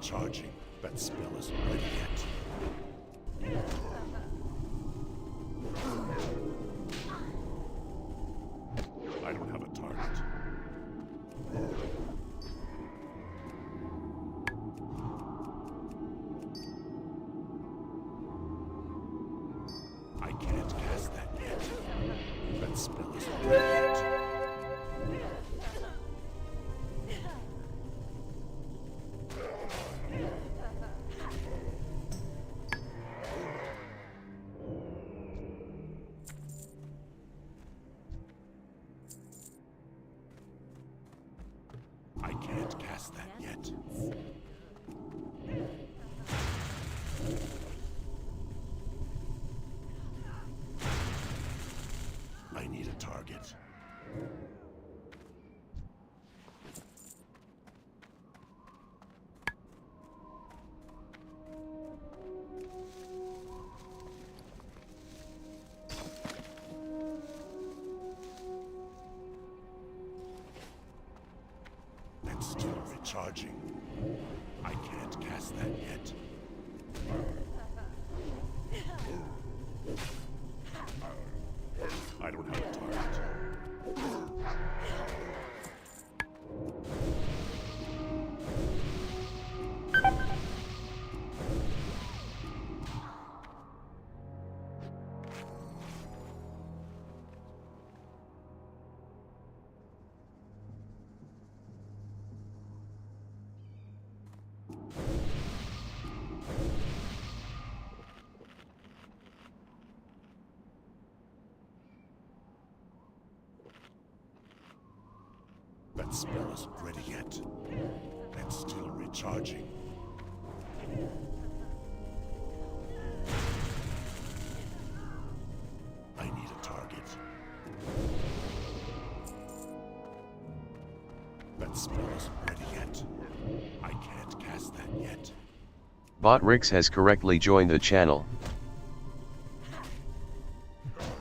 recharging. That spell isn't ready yet. I don't have a target. I can't cast that yet. That spell isn't ready yet. I can't cast that yet. I need a target. It's still recharging. I can't cast that yet. I don't have a target. That spell isn't ready yet. It's still recharging. I need a target. That spell isn't ready yet. I can't cast that yet. Botrix has correctly joined the channel.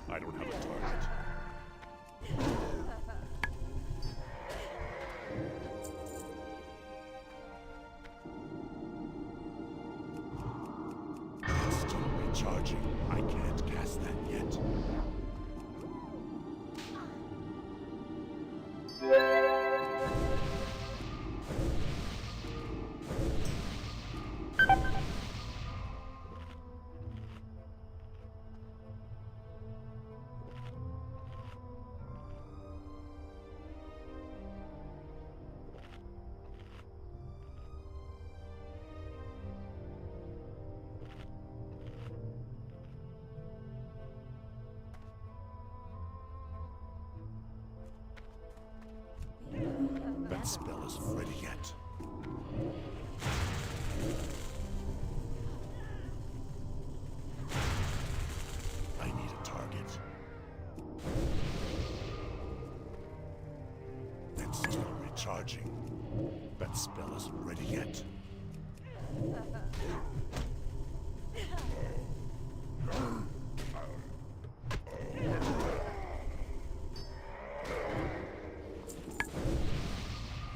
I don't have a target. It's still recharging. I can't cast that yet. That spell isn't ready yet. I need a target. It's still recharging. That spell isn't ready yet.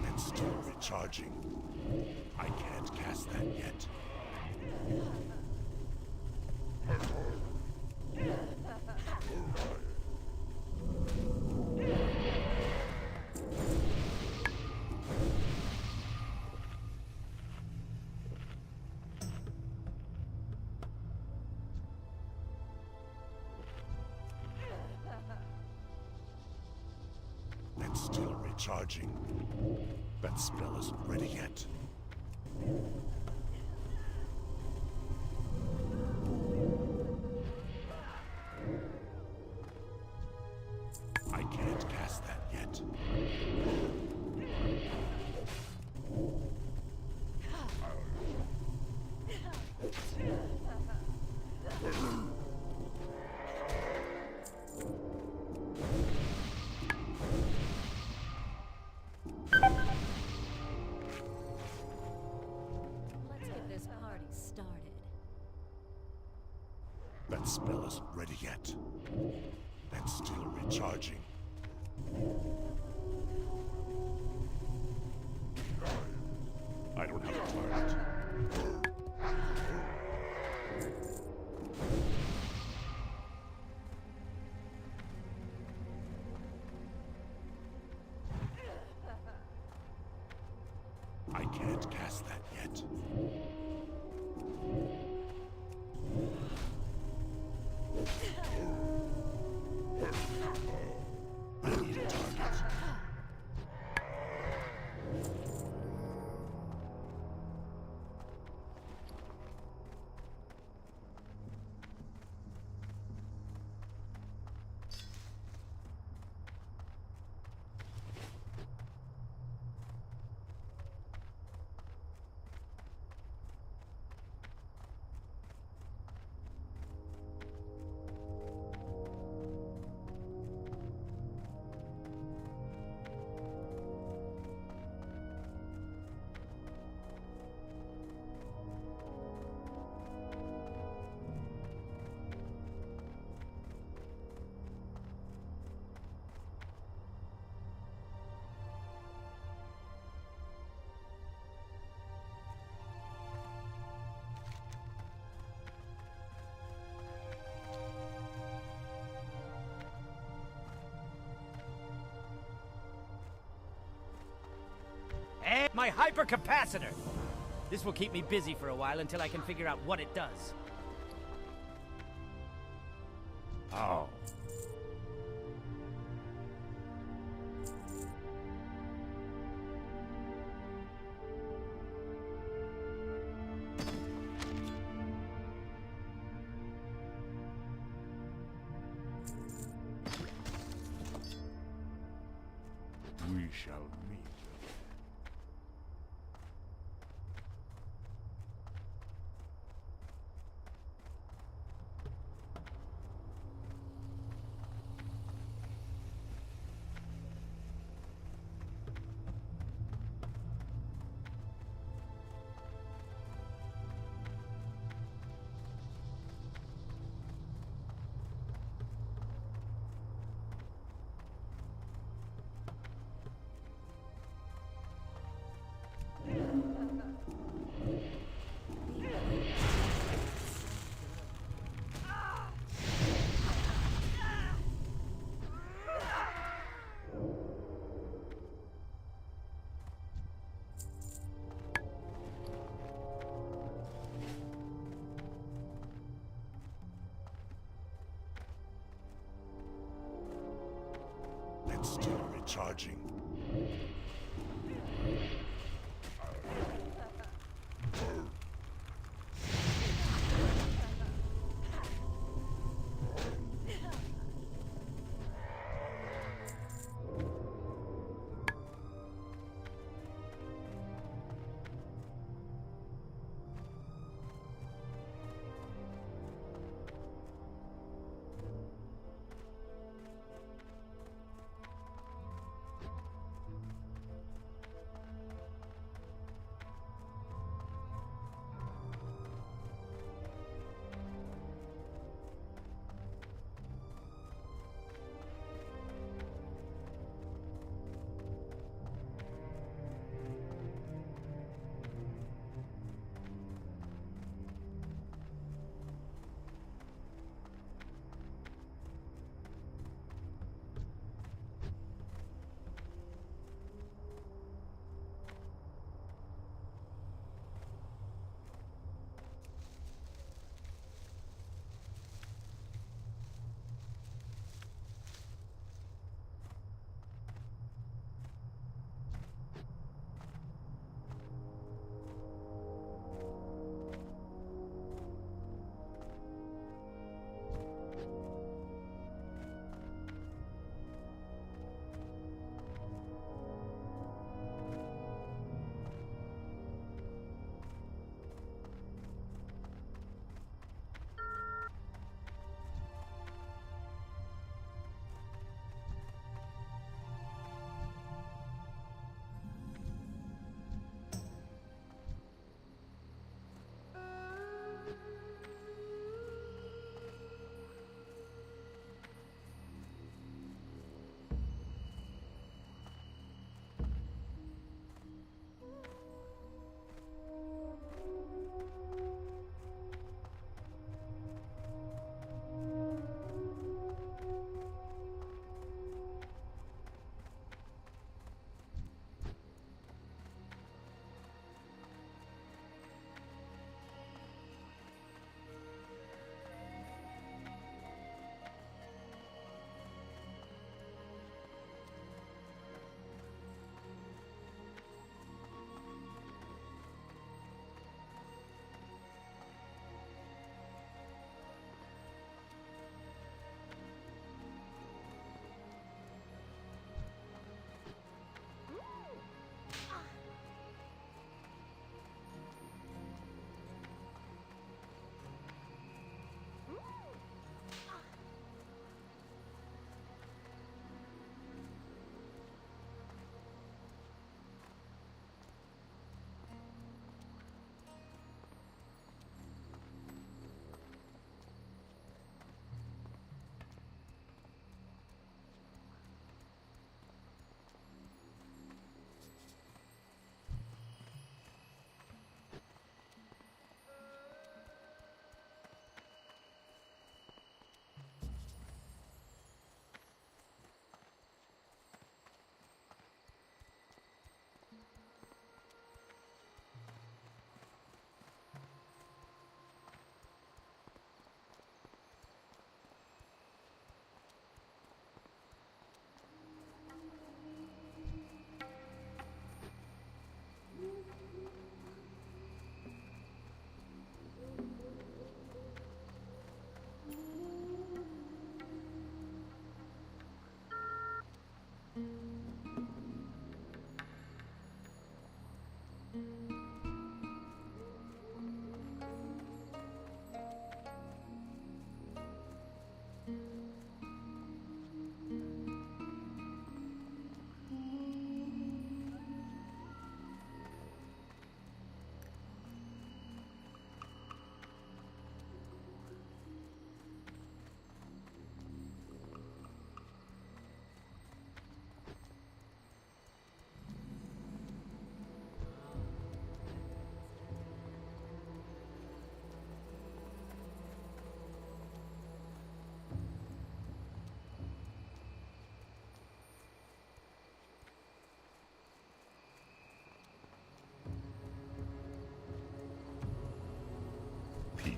It's still recharging. I can't cast that yet. It's still recharging. That spell isn't ready yet. I can't cast that yet. That spell isn't ready yet. It's still recharging. I don't have a target. My hypercapacitor! This will keep me busy for a while until I can figure out what it does. How? We shall meet. It's still recharging.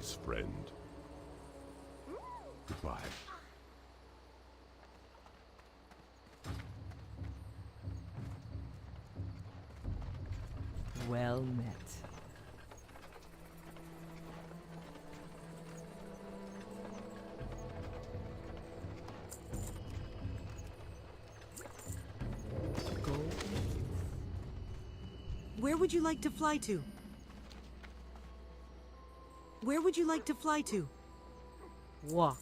always, friend. Goodbye. Well met. Where would you like to fly to? Where would you like to fly to? Walk.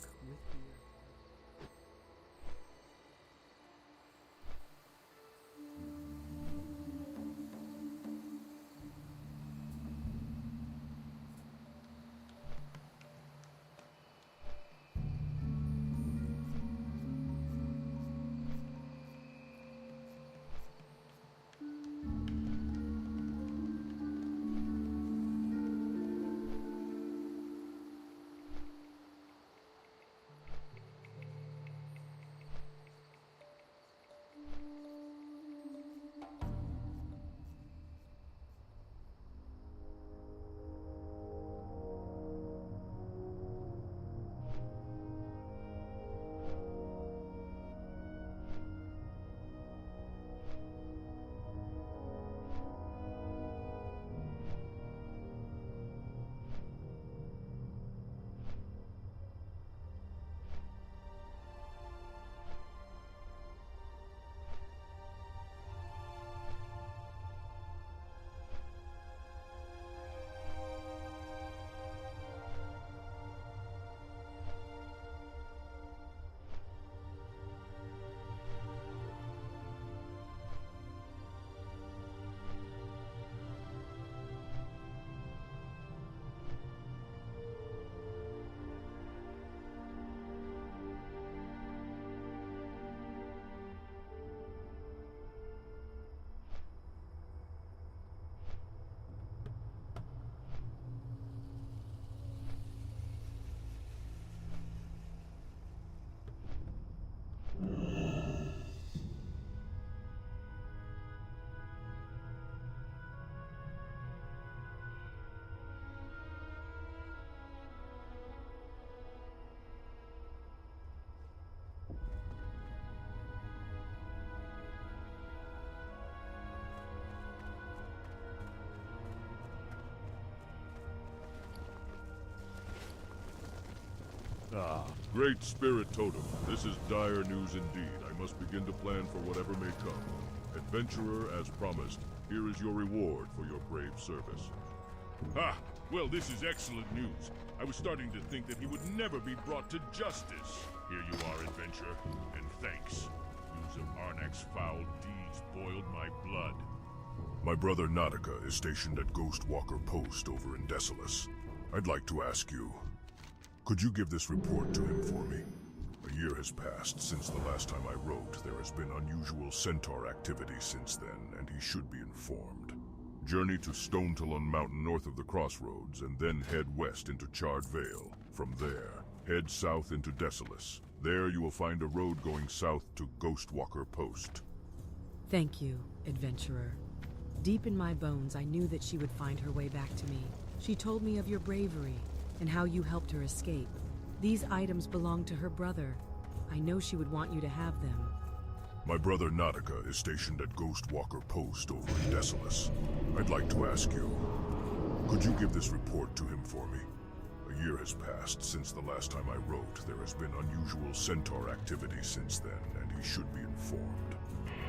Ah, Great Spirit Totem. This is dire news indeed. I must begin to plan for whatever may come. Adventurer, as promised, here is your reward for your brave service. Ah, well, this is excellent news. I was starting to think that he would never be brought to justice. Here you are, adventurer, and thanks. News of Arnak's foul deeds boiled my blood. My brother Nautica is stationed at Ghostwalker Post over in Desolus. I'd like to ask you, could you give this report to him for me? A year has passed since the last time I wrote. There has been unusual centaur activity since then, and he should be informed. Journey to Stonetalon Mountain north of the crossroads, and then head west into Charred Vale. From there, head south into Desolus. There you will find a road going south to Ghostwalker Post. Thank you, adventurer. Deep in my bones, I knew that she would find her way back to me. She told me of your bravery and how you helped her escape. These items belong to her brother. I know she would want you to have them. My brother Nautica is stationed at Ghostwalker Post over in Desolus. I'd like to ask you, could you give this report to him for me? A year has passed since the last time I wrote. There has been unusual centaur activity since then, and he should be informed.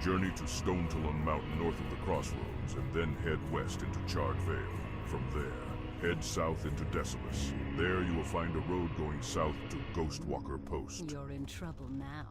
Journey to Stonetalon Mountain north of the crossroads, and then head west into Charred Vale. From there, head south into Desolus. There you will find a road going south to Ghostwalker Post. You're in trouble now.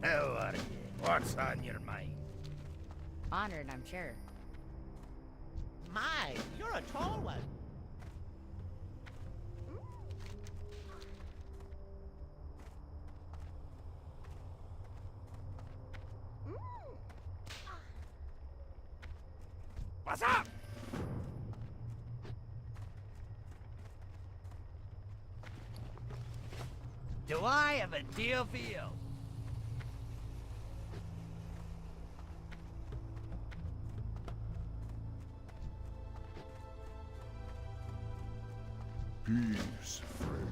Who are you? What's on your mind? Honored, I'm sure. My, you're a tall one. What's up? Do I have a deal for you? Peace, friend.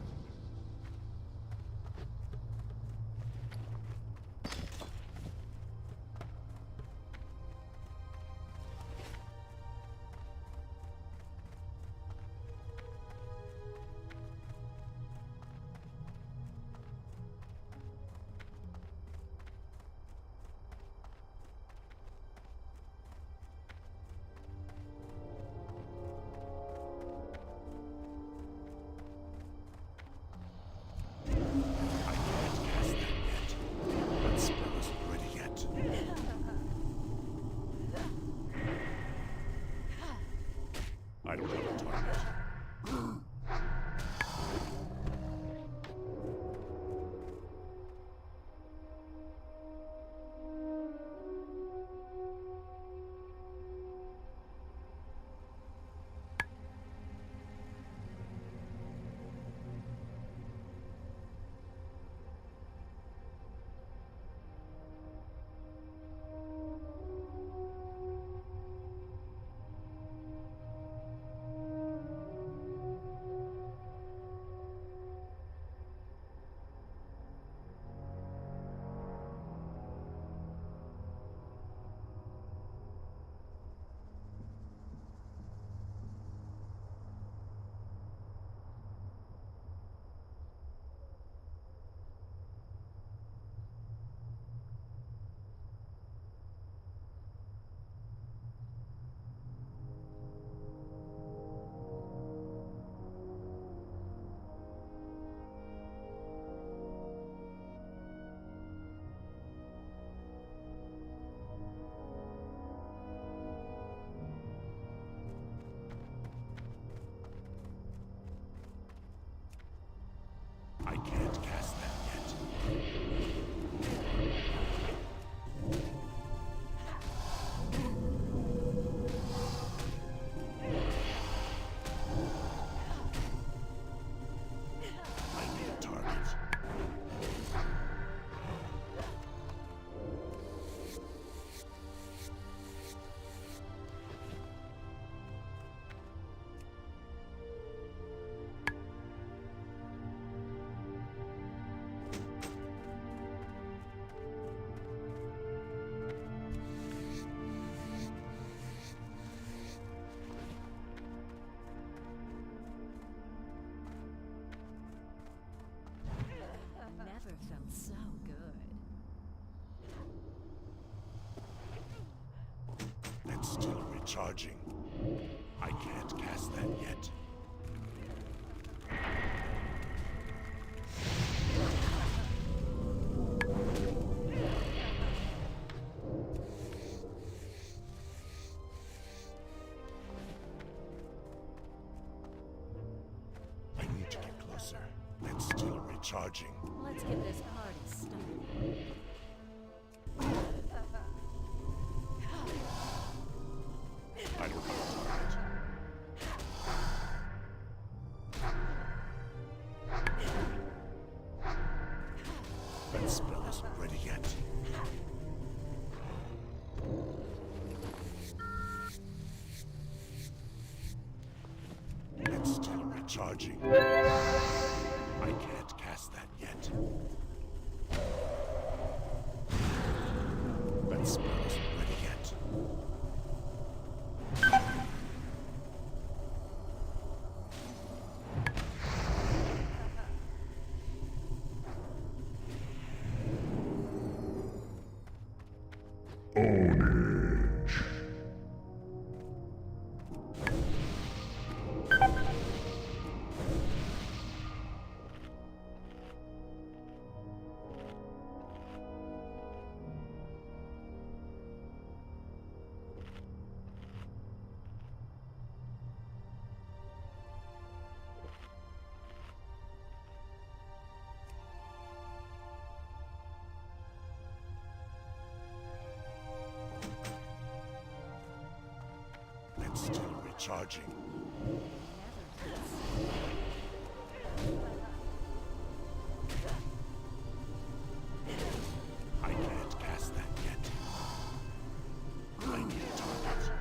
I don't have a target. I can't cast that yet. I need a target. Never felt so good. It's still recharging. I can't cast that yet. I need to get closer. It's still recharging. Let's get this party started. I don't have a target. That spell isn't ready yet. It's still recharging. I can't cast that yet. That spell isn't ready yet. Still recharging. I can't cast that yet. I need a target.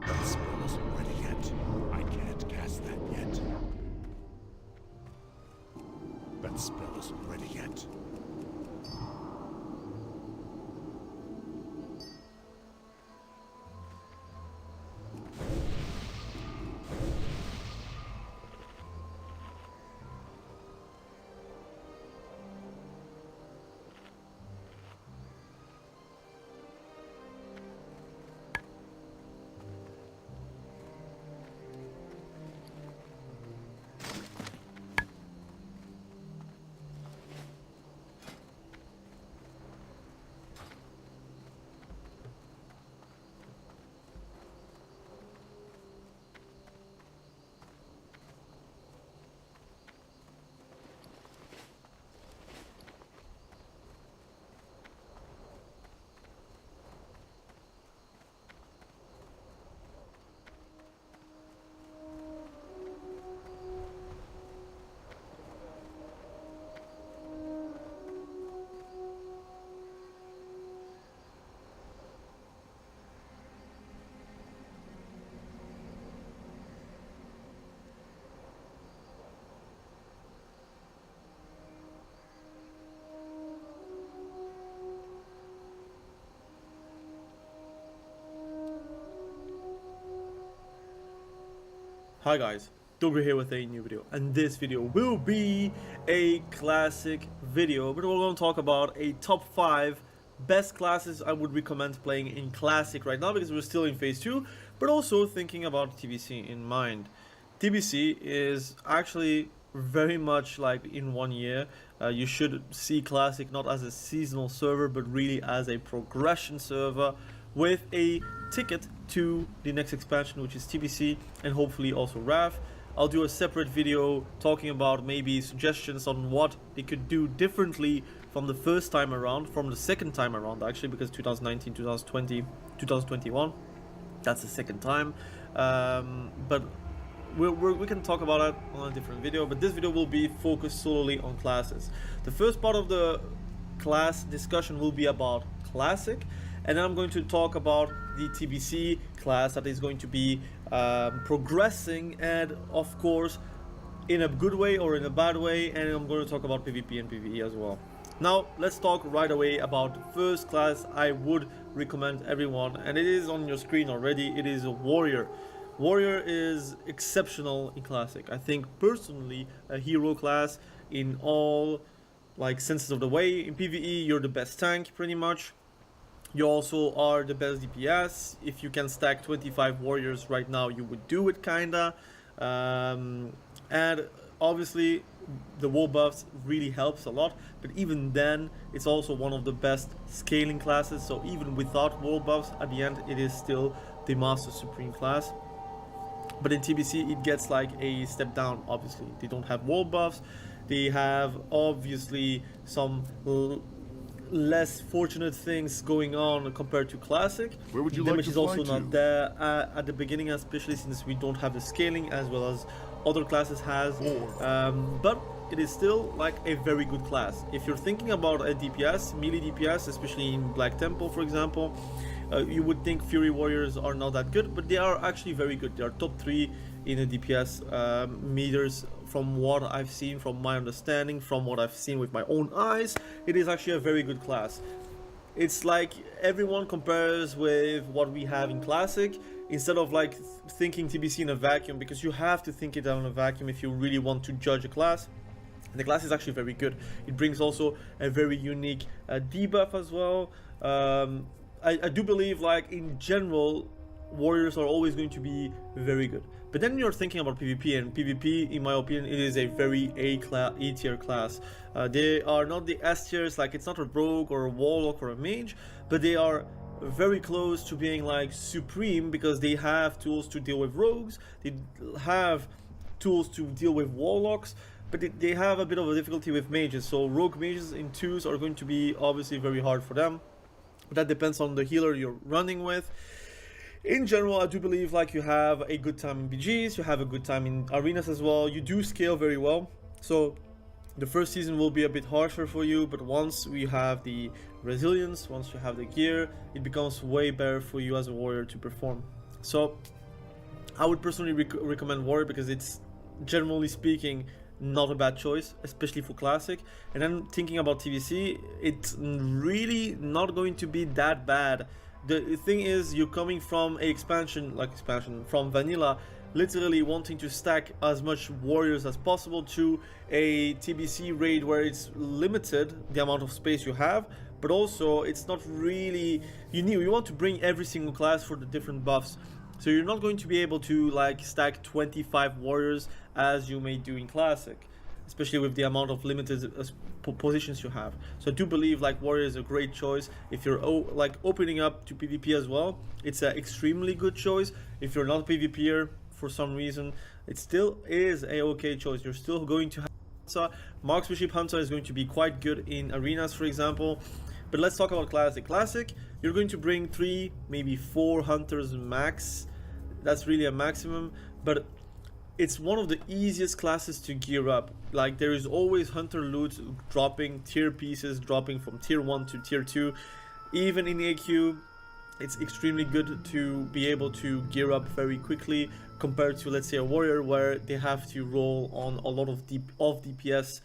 That spell isn't ready yet. I can't cast that yet. That spell isn't ready yet. Hi guys, Dogra here with a new video, and this video will be a classic video, but we're going to talk about a top 5 best classes I would recommend playing in classic right now, because we're still in phase 2, but also thinking about TBC in mind. TBC is actually very much like in 1 year. You should see classic not as a seasonal server, but really as a progression server with a ticket to the next expansion, which is TBC, and hopefully also RAF. I'll do a separate video talking about maybe suggestions on what they could do differently from the first time around, from the second time around actually, because 2019, 2020, 2021, that's the second time. But we can talk about that on a different video, but this video will be focused solely on classes. The first part of the class discussion will be about classic, and then I'm going to talk about the TBC class that is going to be progressing, and of course in a good way or in a bad way, and I'm going to talk about PvP and PvE as well. Now let's talk right away about the first class I would recommend everyone, and it is on your screen already. It is a warrior. Warrior is exceptional in classic. I think personally a hero class in all like senses of the way. In PvE you're the best tank pretty much. You also are the best DPS. If you can stack 25 warriors right now, you would do it kinda. And obviously the WoW buffs really helps a lot, but even then it's also one of the best scaling classes. So even without WoW buffs, at the end it is still the Master Supreme class. But in TBC it gets like a step down. Obviously they don't have WoW buffs. They have obviously some less fortunate things going on compared to classic. Where would you Damage like is to also fly not to? there at the beginning, especially since we don't have the scaling as well as other classes has. But it is still like a very good class. If you're thinking about a DPS, melee DPS, especially in Black Temple for example, you would think Fury Warriors are not that good, but they are actually very good. They are top 3 in the DPS meters from what I've seen, from my understanding, from what I've seen with my own eyes. It is actually a very good class. It's like everyone compares with what we have in classic, instead of like thinking TBC in a vacuum, because you have to think it in a vacuum if you really want to judge a class. And the class is actually very good. It brings also a very unique debuff as well. I do believe, like, in general, warriors are always going to be very good. But then you're thinking about PvP, and PvP, in my opinion, it is a very A tier class. They are not the S tiers, like it's not a rogue or a warlock or a mage, but they are very close to being like supreme because they have tools to deal with rogues, they have tools to deal with warlocks, but they have a bit of a difficulty with mages. So rogue mages in 2s are going to be obviously very hard for them, but that depends on the healer you're running with. In general, I do believe like you have a good time in BGs, you have a good time in arenas as well. You do scale very well, so the first season will be a bit harsher for you, but once we have the resilience, once you have the gear, it becomes way better for you as a warrior to perform. So I would personally recommend warrior because it's, generally speaking, not a bad choice, especially for classic. And then thinking about TVC, it's really not going to be that bad. The thing is, you're coming from a expansion from vanilla, literally wanting to stack as much warriors as possible, to a TBC raid where it's limited the amount of space you have, but also it's not really, you want to bring every single class for the different buffs. So you're not going to be able to like stack 25 warriors as you may do in classic, especially with the amount of limited positions you have. So I do believe like warrior is a great choice. If you're like opening up to PvP as well, it's an extremely good choice. If you're not a PvPer for some reason, it still is a okay choice. You're still going to have Hunter. Marksmanship Hunter is going to be quite good in arenas, for example. But let's talk about classic. Classic, you're going to bring 3, maybe 4 hunters max. That's really a maximum, but it's one of the easiest classes to gear up. Like, there is always hunter loot dropping, tier pieces dropping from tier 1 to tier 2. Even in AQ, it's extremely good to be able to gear up very quickly compared to, let's say, a warrior where they have to roll on a lot of DPS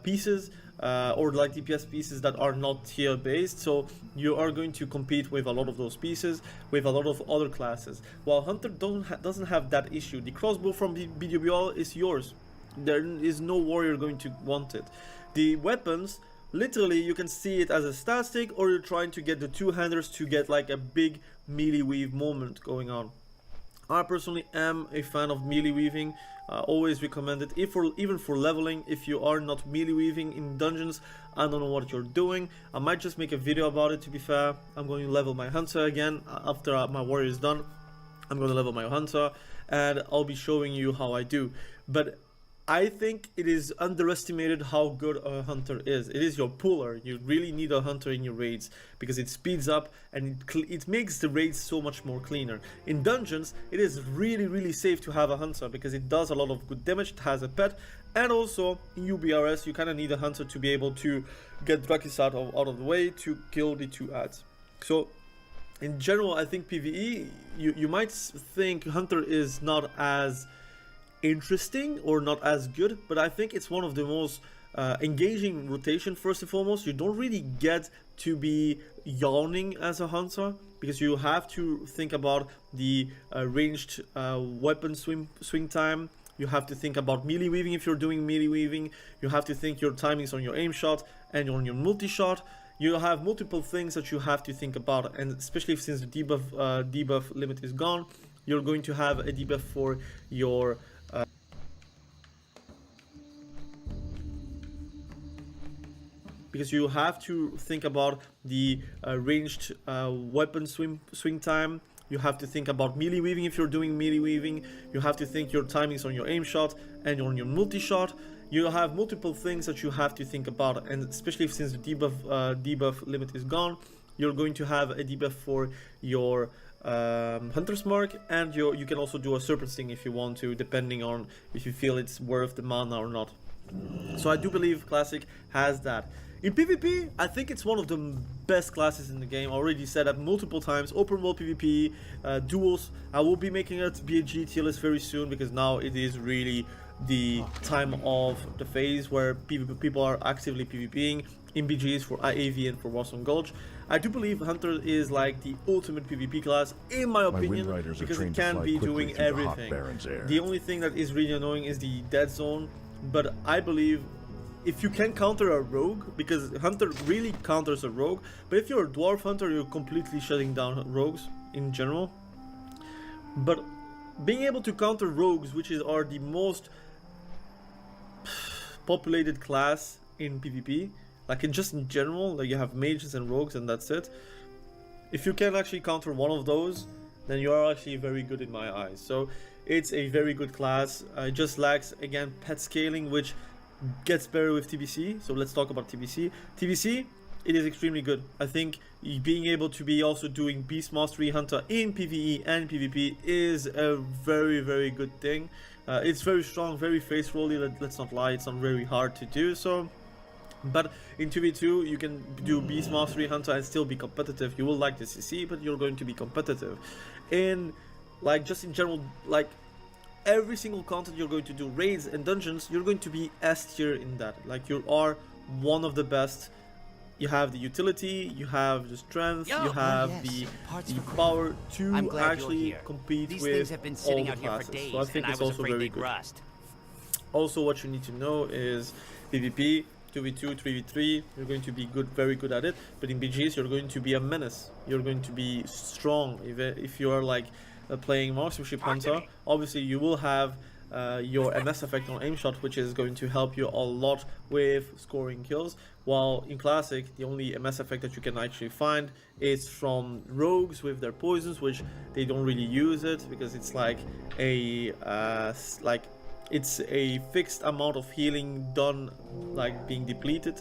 pieces, or like DPS pieces that are not tier based. So you are going to compete with a lot of those pieces with a lot of other classes, while hunter doesn't have that issue. The crossbow from BWL is yours. There is no warrior going to want it. The weapons, literally you can see it as a stat stick, or you're trying to get the two-handers to get like a big melee weave moment going on. I personally am a fan of melee weaving. Always recommend it. Even for leveling, if you are not melee weaving in dungeons, I don't know what you're doing. I might just make a video about it, to be fair. I'm going to level my hunter again. After my warrior is done, I'm going to level my hunter, and I'll be showing you how I do. But I think it is underestimated how good a hunter is. It is your puller. You really need a hunter in your raids because it speeds up and it makes the raids so much more cleaner. In dungeons, it is really safe to have a hunter because it does a lot of good damage. It has a pet, and also in UBRS you kind of need a hunter to be able to get Drakis out of the way to kill the 2 ads. So in general, I think PvE, you might think hunter is not as interesting or not as good, but I think it's one of the most engaging rotation. First and foremost, you don't really get to be yawning as a hunter because you have to think about the ranged weapon swing time. You have to think about melee weaving if you're doing melee weaving. You have to think your timings on your aim shot and on your multi-shot. You have multiple things that you have to think about, and especially since the debuff limit is gone, you're going to have a debuff for your because you have to think about the ranged weapon swing time. You have to think about melee weaving if you're doing melee weaving. You have to think your timings on your aim shot and on your multi-shot. You have multiple things that you have to think about, and especially since the debuff limit is gone, you're going to have a debuff for your Hunter's Mark, and you can also do a Serpent Sting if you want to, depending on if you feel it's worth the mana or not. So I do believe Classic has that. In PvP, I think it's one of the best classes in the game. I already said that multiple times. Open world PvP, duels. I will be making it be a GT list very soon because now it is really the time of the phase where people are actively PvPing in BGs for IAV and for Warsong Gulch. I do believe Hunter is like the ultimate PvP class, in my opinion, because it can be doing everything. The only thing that is really annoying is the dead zone, but I believe if you can counter a rogue, because hunter really counters a rogue, but if you're a dwarf hunter, you're completely shutting down rogues in general. But being able to counter rogues, which are the most populated class in PvP, like just in general, like you have mages and rogues and that's it. If you can actually counter one of those, then you are actually very good in my eyes. So it's a very good class. It just lacks, again, pet scaling, which gets better with TBC. So let's talk about TBC. TBC, it is extremely good. I think being able to be also doing Beast Mastery Hunter in PvE and PvP is a very, very good thing. It's very strong, very face rolly, let's not lie, it's not very hard to do so. But in 2v2 you can do Beast Mastery Hunter and still be competitive. You will like the CC, but you're going to be competitive. In like just in general, like every single content you're going to do, raids and dungeons, you're going to be S tier in that. Like you are one of the best. You have the utility, you have the strength, you have the power to actually compete These with things have been sitting all out the here classes. for days, So I think and it's I was also afraid very they'd good. rust. Also, what you need to know is PvP, 2v2, 3v3, you're going to be good, very good at it. But in BGs, you're going to be a menace. You're going to be strong. If you are like playing marksmanship hunter, obviously you will have your MS effect on aim shot, which is going to help you a lot with scoring kills. While in classic, the only MS effect that you can actually find is from rogues with their poisons, which they don't really use it because it's like a it's a fixed amount of healing done, like being depleted.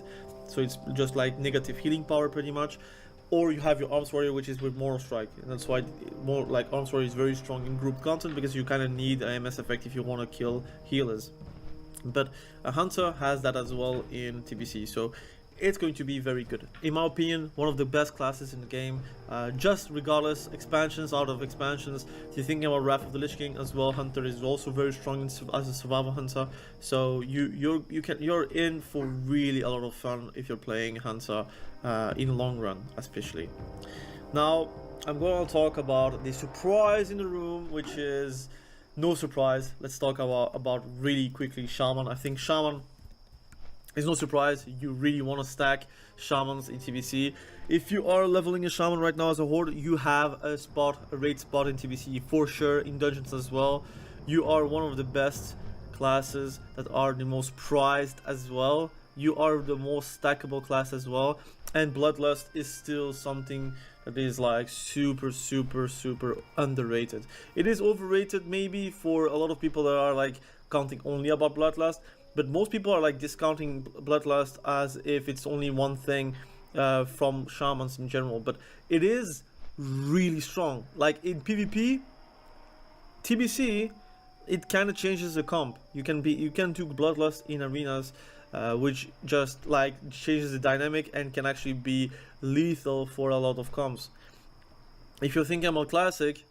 So it's just like negative healing power pretty much. Or you have your Arms Warrior, which is with Moral Strike, and that's why more like Arms Warrior is very strong in group content, because you kind of need an MS effect if you want to kill healers. But a Hunter has that as well in TBC, so it's going to be very good. In my opinion, one of the best classes in the game. Just regardless, expansions out of expansions. If you're thinking about Wrath of the Lich King as well, Hunter is also very strong as a survival hunter. So you're in for really a lot of fun if you're playing Hunter in the long run, especially. Now I'm going to talk about the surprise in the room, which is no surprise. Let's talk about really quickly Shaman. I think Shaman, it's no surprise, you really want to stack Shamans in TBC. If you are leveling a Shaman right now as a Horde, you have a raid spot in TBC for sure, in dungeons as well. You are one of the best classes that are the most prized as well. You are the most stackable class as well. And Bloodlust is still something that is like super underrated. It is overrated maybe for a lot of people that are like counting only about Bloodlust. But most people are like discounting Bloodlust as if it's only one thing from Shamans in general. But it is really strong. Like in PvP, TBC, it kind of changes the comp. You can do Bloodlust in arenas, which just like changes the dynamic and can actually be lethal for a lot of comps. If you're thinking about Classic,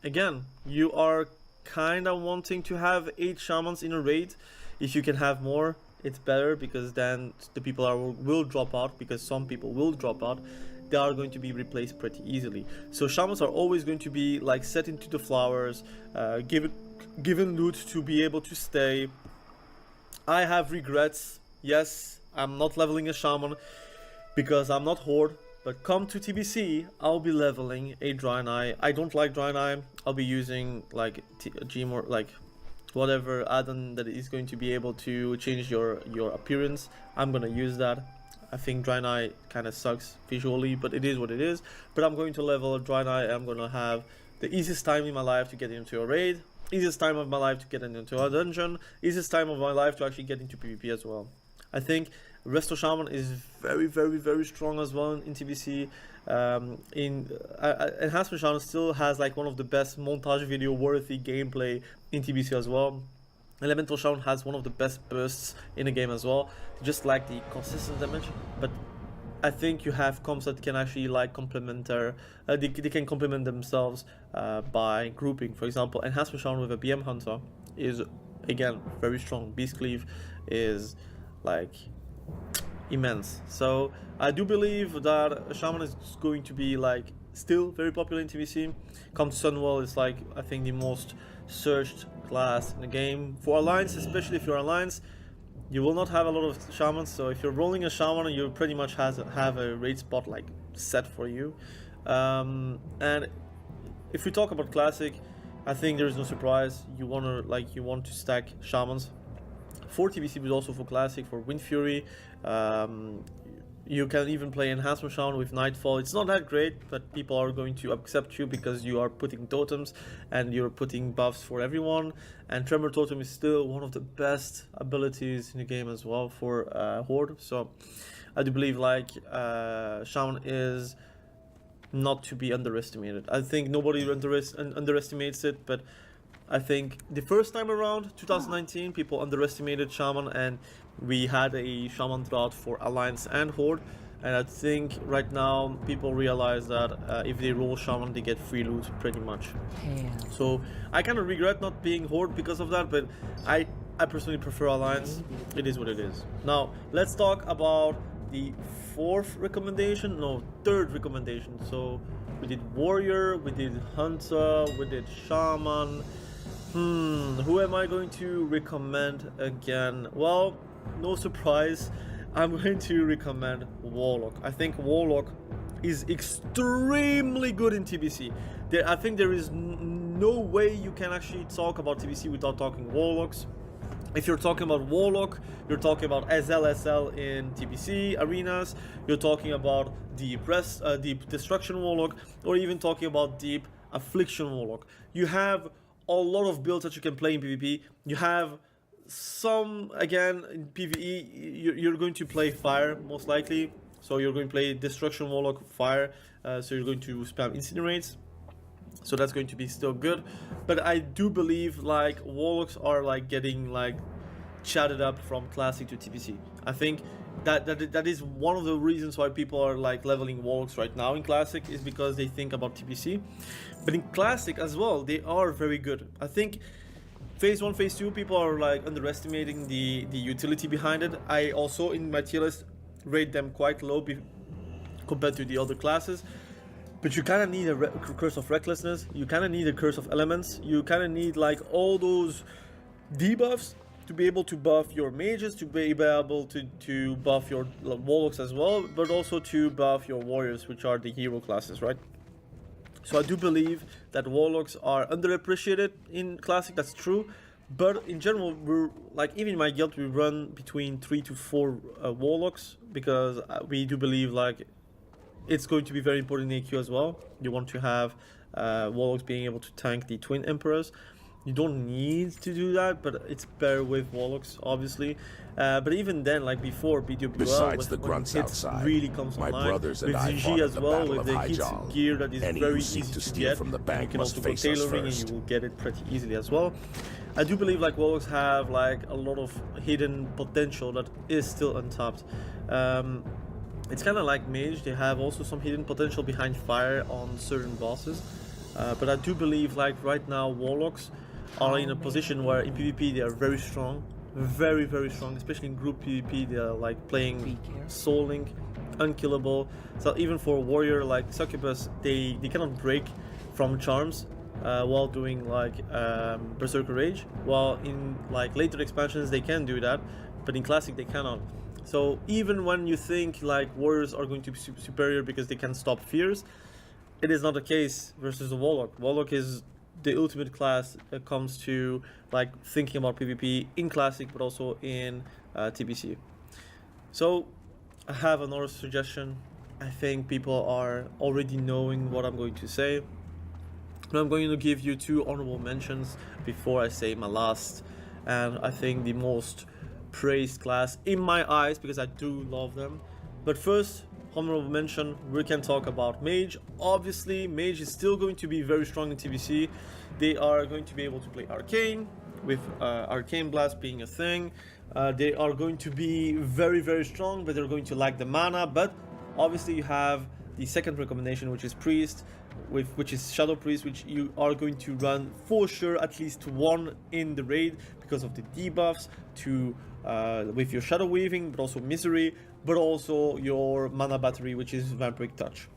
again, you are kind of wanting to have 8 Shamans in a raid. If you can have more, it's better, because then the people will drop out, because some people will drop out. They are going to be replaced pretty easily. So Shamans are always going to be like set into the flowers, given loot to be able to stay. I have regrets. Yes, I'm not leveling a Shaman because I'm not Horde. But come to TBC, I'll be leveling a Draenei. I don't like Draenei. I'll be using like Gmor, like whatever add-on that is going to be able to change your appearance. I'm gonna use that. I think Draenei kind of sucks visually, but it is what it is. But I'm going to level a Draenei. I'm gonna have the easiest time in my life to get into a raid, easiest time of my life to get into a dungeon, easiest time of my life to actually get into PvP as well. I think Resto Shaman is very strong as well in TBC. Enhancement Shaman still has like one of the best montage video worthy gameplay in TBC as well. Elemental Shaman has one of the best bursts in the game as well, just like the consistent damage. But I think you have comps that can actually like they can complement themselves by grouping. For example, Enhancement Shaman with a BM Hunter is again very strong. Beast Cleave is like immense. So I do believe that Shaman is going to be like still very popular in TBC. Come to Sunwell is like, I think, the most searched class in the game for Alliance, especially if you're Alliance. You will not have a lot of shamans, so if you're rolling a shaman, you pretty much have a raid spot like set for you. And if we talk about classic, I think there's no surprise. You want to stack shamans for TBC, but also for classic, for Wind Fury. You can even play enhancement shaman with Nightfall. It's not that great, but people are going to accept you because you are putting totems and you're putting buffs for everyone. And Tremor Totem is still one of the best abilities in the game as well for Horde. So I do believe like shaman is not to be underestimated. I think nobody underestimates it, but I think the first time around, 2019, people underestimated Shaman, and we had a Shaman drought for Alliance and Horde. And I think right now people realize that if they roll Shaman, they get free loot pretty much. So I kind of regret not being Horde because of that, but I personally prefer Alliance. It is what it is. Now let's talk about the third recommendation. So we did Warrior, we did Hunter, we did Shaman. Who am I going to recommend again? Well, no surprise, I'm going to recommend Warlock. I think Warlock is extremely good in TBC. I think there is no way you can actually talk about TBC without talking Warlocks. If you're talking about Warlock, you're talking about SL in TBC arenas, you're talking about Deep Destruction Warlock, or even talking about Deep Affliction Warlock. You have a lot of builds that you can play in PvP. You have some, again, in PvE, you're going to play Fire, most likely. So you're going to play Destruction Warlock Fire, so you're going to spam Incinerates. So that's going to be still good. But I do believe, like, Warlocks are, like, getting, like, chatted up from Classic to TBC. I think that is one of the reasons why people are like leveling Warlocks right now in Classic, is because they think about TBC. But in Classic as well, they are very good. I think Phase 1, Phase 2, people are like underestimating the utility behind it. I also, in my tier list, rate them quite low compared to the other classes. But you kind of need a Curse of Recklessness, you kind of need a Curse of Elements, you kind of need like all those debuffs to be able to buff your mages, to be able to buff your Warlocks as well, but also to buff your Warriors, which are the hero classes, right? So I do believe that Warlocks are underappreciated in Classic, that's true. But in general, we're like, even in my guild, we run between 3 to 4 Warlocks, because we do believe like it's going to be very important in AQ as well. You want to have Warlocks being able to tank the Twin Emperors. You don't need to do that, but it's better with Warlocks, obviously. But even then, like before BWL, besides the grunts hits outside, really comes my online. brothers and with I ZG fought as at the well, Battle with of the High hit Jal. gear that is Any very who easy seek to to steal get. from the bank You can must also go face us tailoring, and first. you will get it pretty easily as well. I do believe like Warlocks have like a lot of hidden potential that is still untapped. It's kind of like Mage, they have also some hidden potential behind Fire on certain bosses. But I do believe like right now Warlocks are in a position where in PvP they are very strong, very strong, especially in group PvP. They are like playing Soul Link, unkillable. So even for a warrior like Succubus, they cannot break from charms while doing like Berserker Rage, while in like later expansions they can do that, but in Classic they cannot. So even when you think like warriors are going to be superior because they can stop fears, it is not the case versus the Warlock. Warlock is the ultimate class that comes to like thinking about PvP in Classic, but also in TBC. So I have another suggestion. I think people are already knowing what I'm going to say, but I'm going to give you 2 honorable mentions before I say my last, and I think the most praised class in my eyes, because I do love them. But first, honorable mention, we can talk about Mage. Obviously, Mage is still going to be very strong in TBC. They are going to be able to play Arcane, with Arcane Blast being a thing. They are going to be very strong, but they're going to lack the mana. But obviously you have the second recommendation, which is Priest, which is Shadow Priest, which you are going to run for sure at least 1 in the raid because of the debuffs to with your Shadow Weaving, but also Misery, but also your mana battery, which is Vampiric Touch.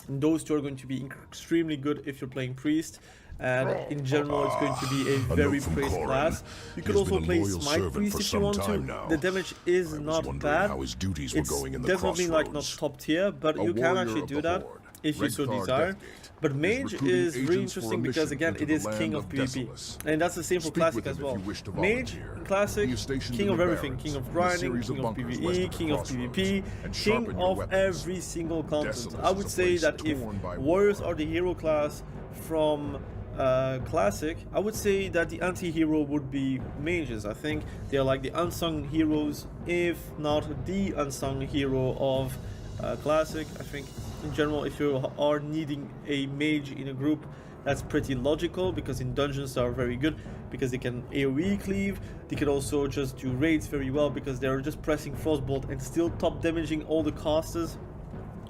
And those 2 are going to be extremely good if you're playing Priest. and in general it's going to be a A very note from praised Corin. class. You He could has also been a play loyal Smite servant Priest for if you some want to. time now. The damage is I was not wondering bad. how his duties were It's going in the definitely like not crossroads. top tier, but A you can warrior actually of do the that Horde, if you so Regthar desire. Deathgate, But is Mage recruiting is really agents for a interesting because mission again into it the is land king of of PvP, Desolace. and that's the same for Speak Classic with as him if well. you wish to Mage volunteer. in Classic, He is stationed king in of the everything, Barrens, king of in a grinding, series king of bunkers west PvE, of the king of crossroads, PvP, and king sharpen your of weapons. every single content. Desolace I is would a say place that if torn by warriors war. are the hero class from Classic, I would say that the anti-hero would be mages. I think they are like the unsung heroes, if not the unsung hero of Classic. I think in general, if you are needing a mage in a group, that's pretty logical, because in dungeons they are very good because they can AoE cleave. They can also just do raids very well because they're just pressing Frostbolt and still top damaging all the casters.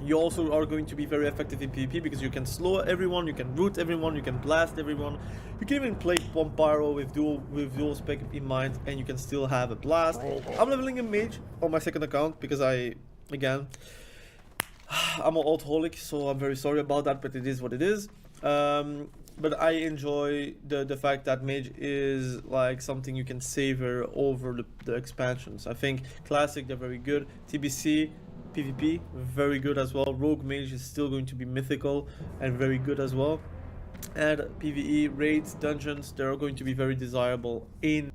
You also are going to be very effective in PvP because you can slow everyone, you can root everyone, you can blast everyone. You can even play Bombaro with dual spec in mind, and you can still have a blast. I'm leveling a mage on my second account because again, I'm an alcoholic, so I'm very sorry about that, but it is what it is. But I enjoy the fact that mage is like something you can savor over the expansions. I think Classic, they're very good. TBC, PvP, very good as well. Rogue mage is still going to be mythical and very good as well. And PvE, raids, dungeons, they're going to be very desirable in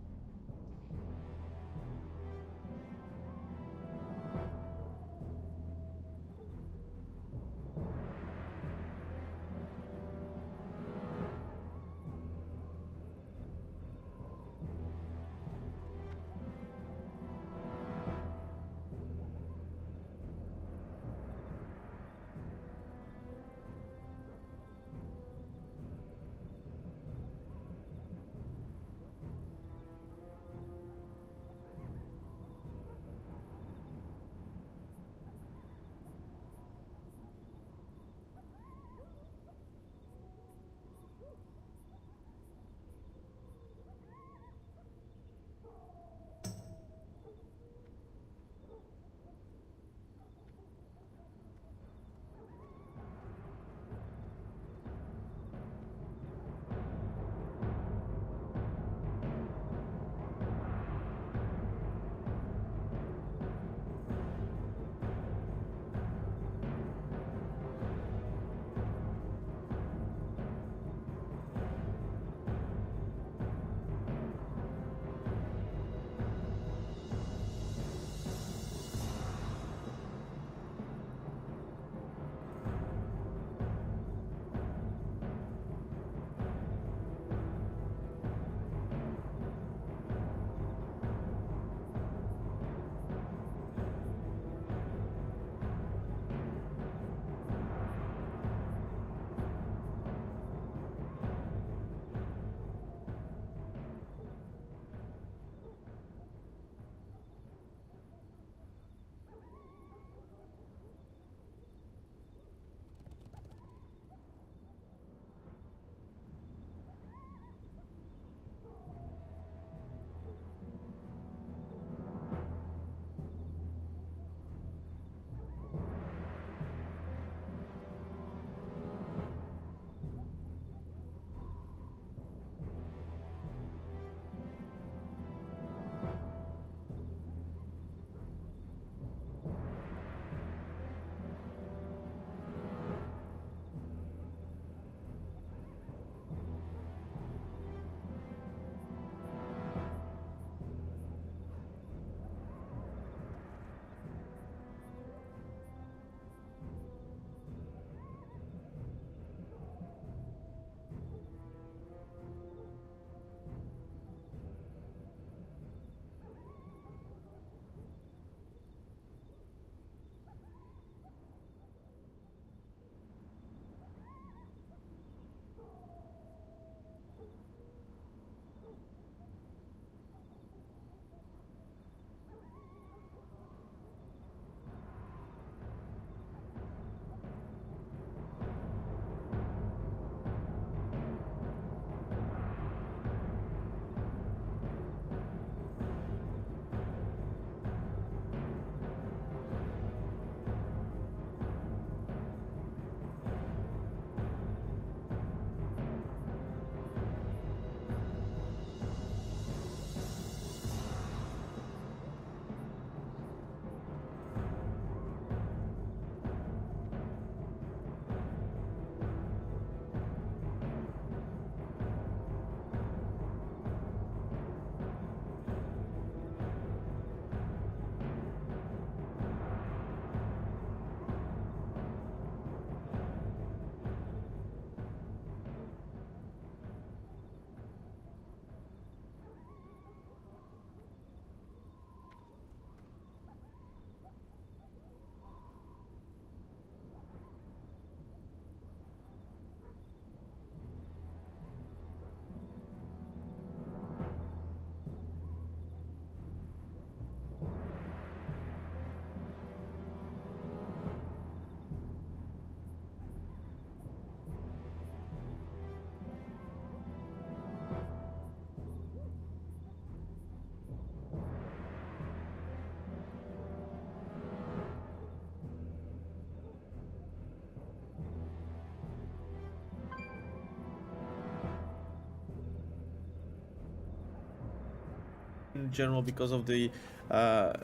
in general because of the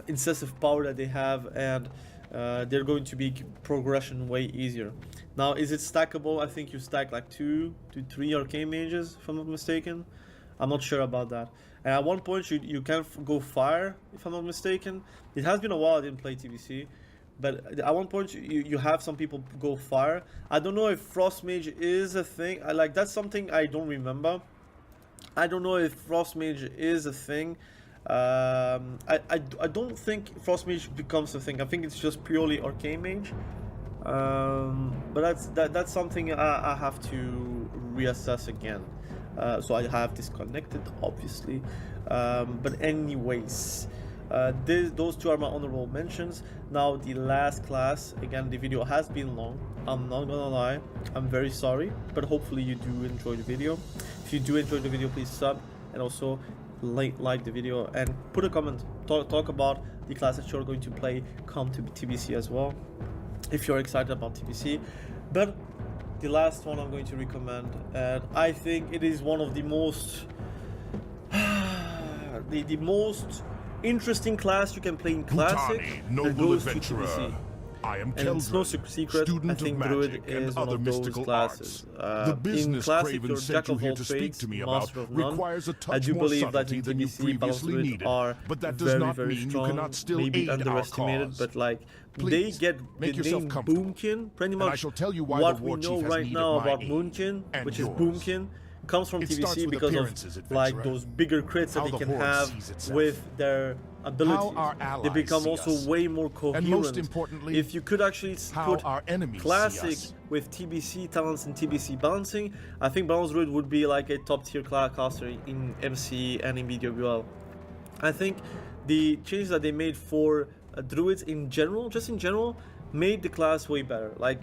incessive power that they have, and they're going to be progression way easier. Now, is it stackable? I think you stack like 2 to 3 arcane mages, if I'm not mistaken. I'm not sure about that. And at one point you can go fire, if I'm not mistaken. It has been a while I didn't play TBC, but at one point you have some people go fire. I don't know if frost mage is a thing. That's something I don't remember. I don't know if frost mage is a thing. I don't think frost mage becomes a thing. I think it's just purely arcane mage. But that's something I have to reassess again. So I have disconnected, obviously. But anyways, those two are my honorable mentions. Now the last class, again, the video has been long. I'm not gonna lie, I'm very sorry, but hopefully you do enjoy the video. If you do enjoy the video, please sub, and also like the video and put a comment. Talk about the class that you're going to play come to TBC as well, if you're excited about TBC. But the last one I'm going to recommend, and I think it is one of the most the most interesting class you can play in Classic. Bhutanese, that noble goes to adventurer. TBC. I am And it's no Keldron, secret, I student think of Druid magic is and one other of those mystical classes. arts. The In business Classic, Craven you're sent jack you of here all to speak trades, to me about master of none. requires a I touch do more believe that subtlety in than you TBC, balance previously druids needed, are but that does very, not very mean strong, you cannot still maybe aid our underestimated, cause. but like Please, they get make the yourself name comfortable. Boomkin. Pretty And I much shall tell you why what the we war know chief has right need now of my about aid Moonkin, and which is yours. Boomkin, comes from It starts TBC with because appearances, of like adventurer. those bigger crits that How they the can horde have sees itself. with their abilities. our They allies become see also us. way more coherent. And most importantly, if you could actually how put our enemies see Classic us. with TBC talents and TBC balancing, I think Balance Druid would be like a top tier caster in MC and in VWL. I think the changes that they made for Druids in general, just in general, made the class way better. Like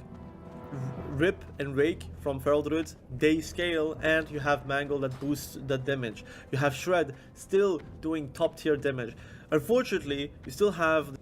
Rip and Rake from Feral Druids, they scale, and you have Mangle that boosts that damage. You have Shred still doing top tier damage. Unfortunately, you still have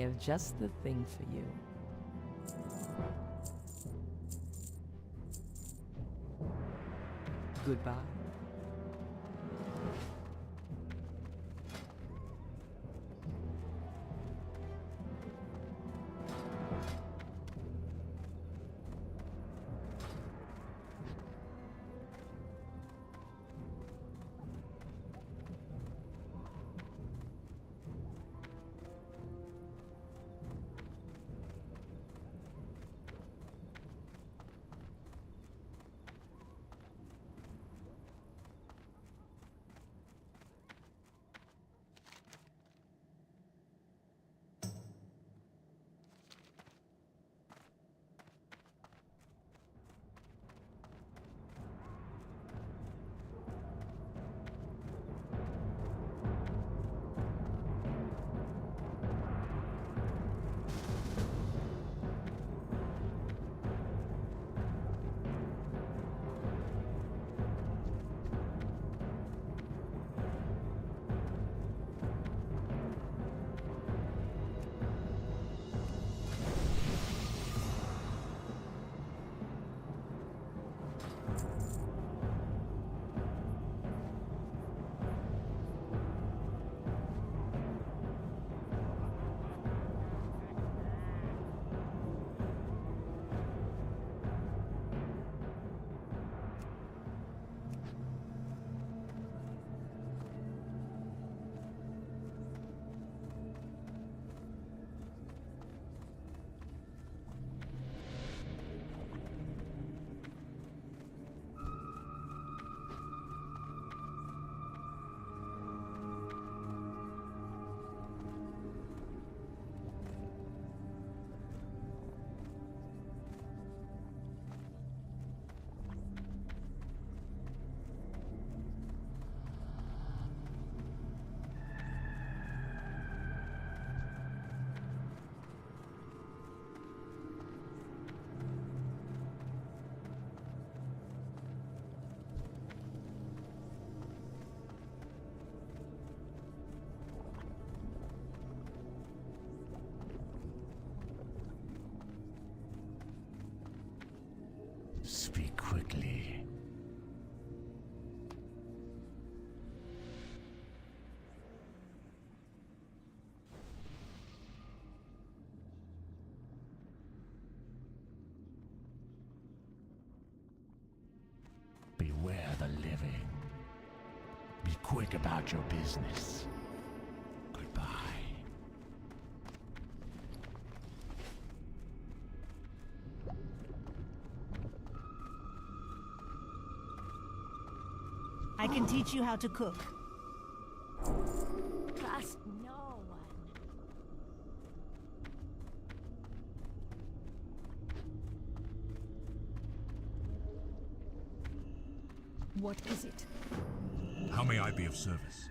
have just the thing for you. Goodbye. Speak quickly. Beware the living. Be quick about your business. Goodbye. I can teach you how to cook. Trust no one. What is it? How may I be of service?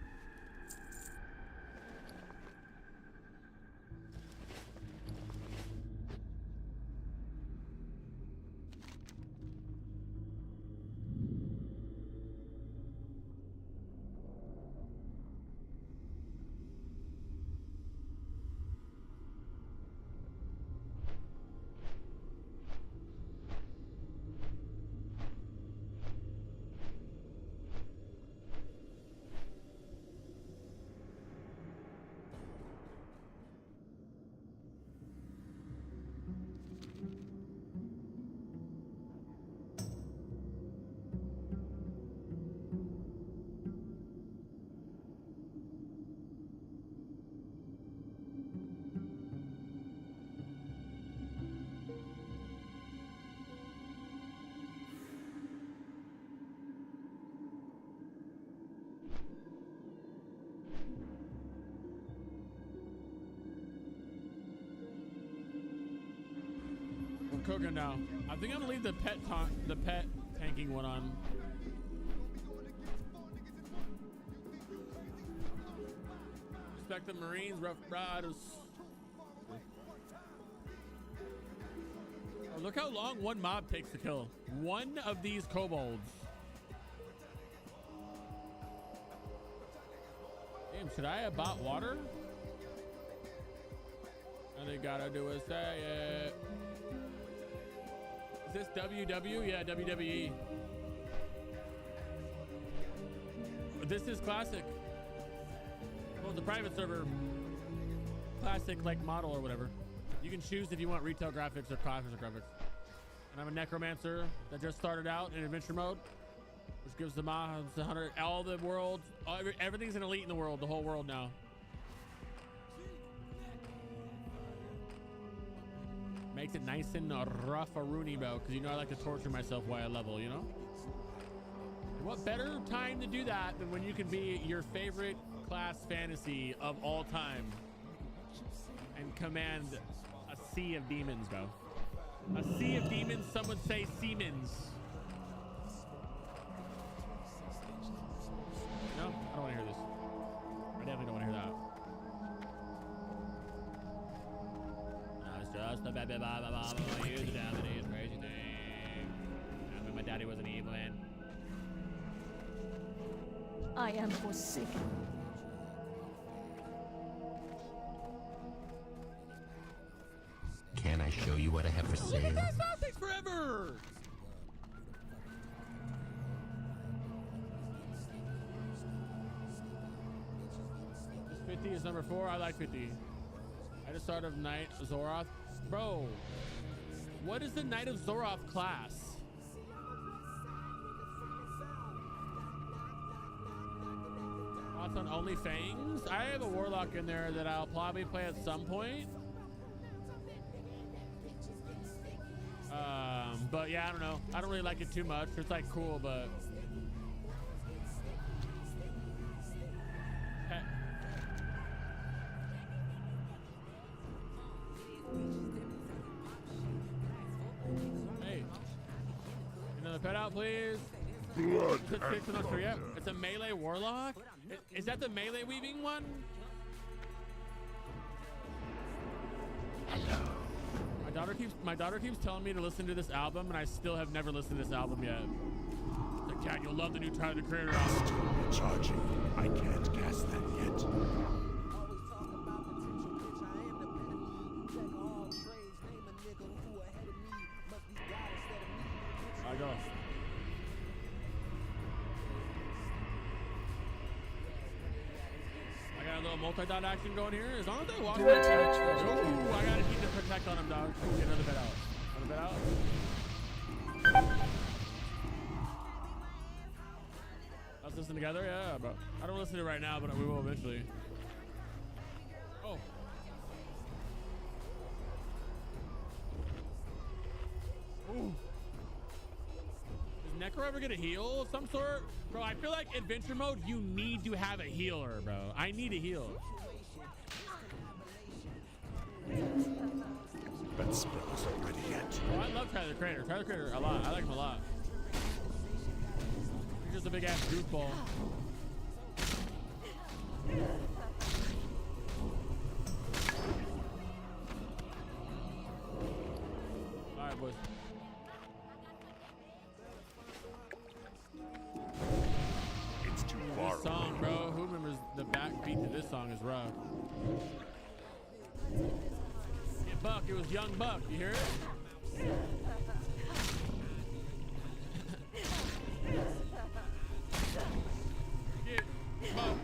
We're cooking now. I think I'm gonna leave the pet tanking one on. Respect the Marines, Rough Riders. Oh, look how long one mob takes to kill. One of these kobolds. Damn, should I have bought water? All they gotta do is say it. Is this WW? Yeah, WWE. This is classic. Well, the private server, classic like model or whatever. You can choose if you want retail graphics or classic graphics. And I'm a necromancer that just started out in adventure mode, which gives the mobs 100, all the world, everything's an elite in the world, the whole world now. Makes it nice and rough a rooney bro, because you know I like to torture myself while I level, you know? And what better time to do that than when you can be your favorite class fantasy of all time and command a sea of demons, bro. A sea of demons, some would say Siemens. No, I don't want to hear this. I definitely don't want to hear that. Just a baby, use it down the crazy thing. I mean, my daddy was an evil man. I am forsaken. Can I show you what I have for sale? That takes forever. 50 is number 4. I like 50. I just started Knight Zoroth. Bro, what is the Knight of Zoroth class? Thoughts on Only Fangs? I have a Warlock in there that I'll probably play at some point. But yeah, I don't know. I don't really like it too much. It's like cool, but hey, another pet out, please. Blood It's a melee warlock. Is that the melee weaving one? Hello. My daughter keeps telling me to listen to this album, and I still have never listened to this album yet. It's like, Dad, you'll love the new Tyler the Creator album. Charging. I can't cast that yet. I go. I got a little multi-dot action going here. As long as I walk that ooh, I gotta keep the protect on him, dog. Get another bit out. Another bit out. Let's listen together, yeah, but I don't listen to it right now, but we will eventually. Oh. Ooh. Does Necro ever get a heal of some sort? Bro, I feel like adventure mode, you need to have a healer, bro. I need a heal. That spell's already yet. Oh, I love Tyler the Creator. Tyler the Creator a lot. I like him a lot. He's just a big ass goofball. Alright, boys. It's too far. This song, bro. Who remembers the backbeat to this song is rough. Get Buck. It was Young Buck. You hear it? Get Buck.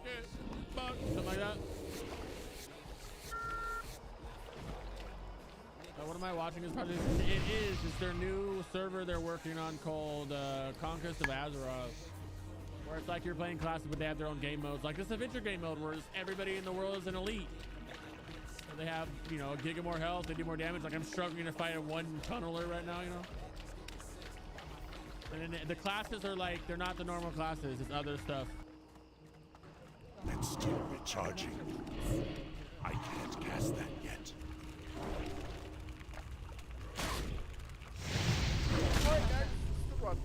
Get Buck. Something like that. What am I watching? Is probably it's their new server they're working on called Conquest of Azeroth, where it's like you're playing classic, but they have their own game modes, like this adventure game mode where everybody in the world is an elite. So they have, you know, a gig of more health, they do more damage. Like I'm struggling to fight a one tunneler right now, you know. And then the classes are like they're not the normal classes; it's other stuff. It's still recharging. I can't cast that yet. Run.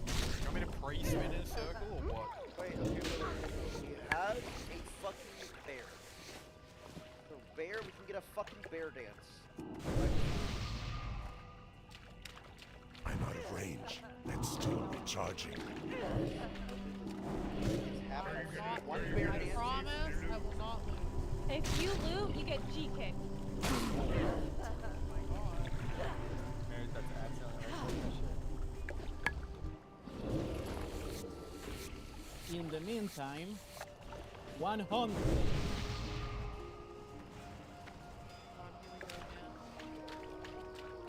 You want me to pre-spin in a circle or what? Wait, okay, he has a fucking bear. So bear, we can get a fucking bear dance. I'm out of range. That's still recharging. One bear dance. I will not lose. If you loot, you get G kicked. In the meantime, 100.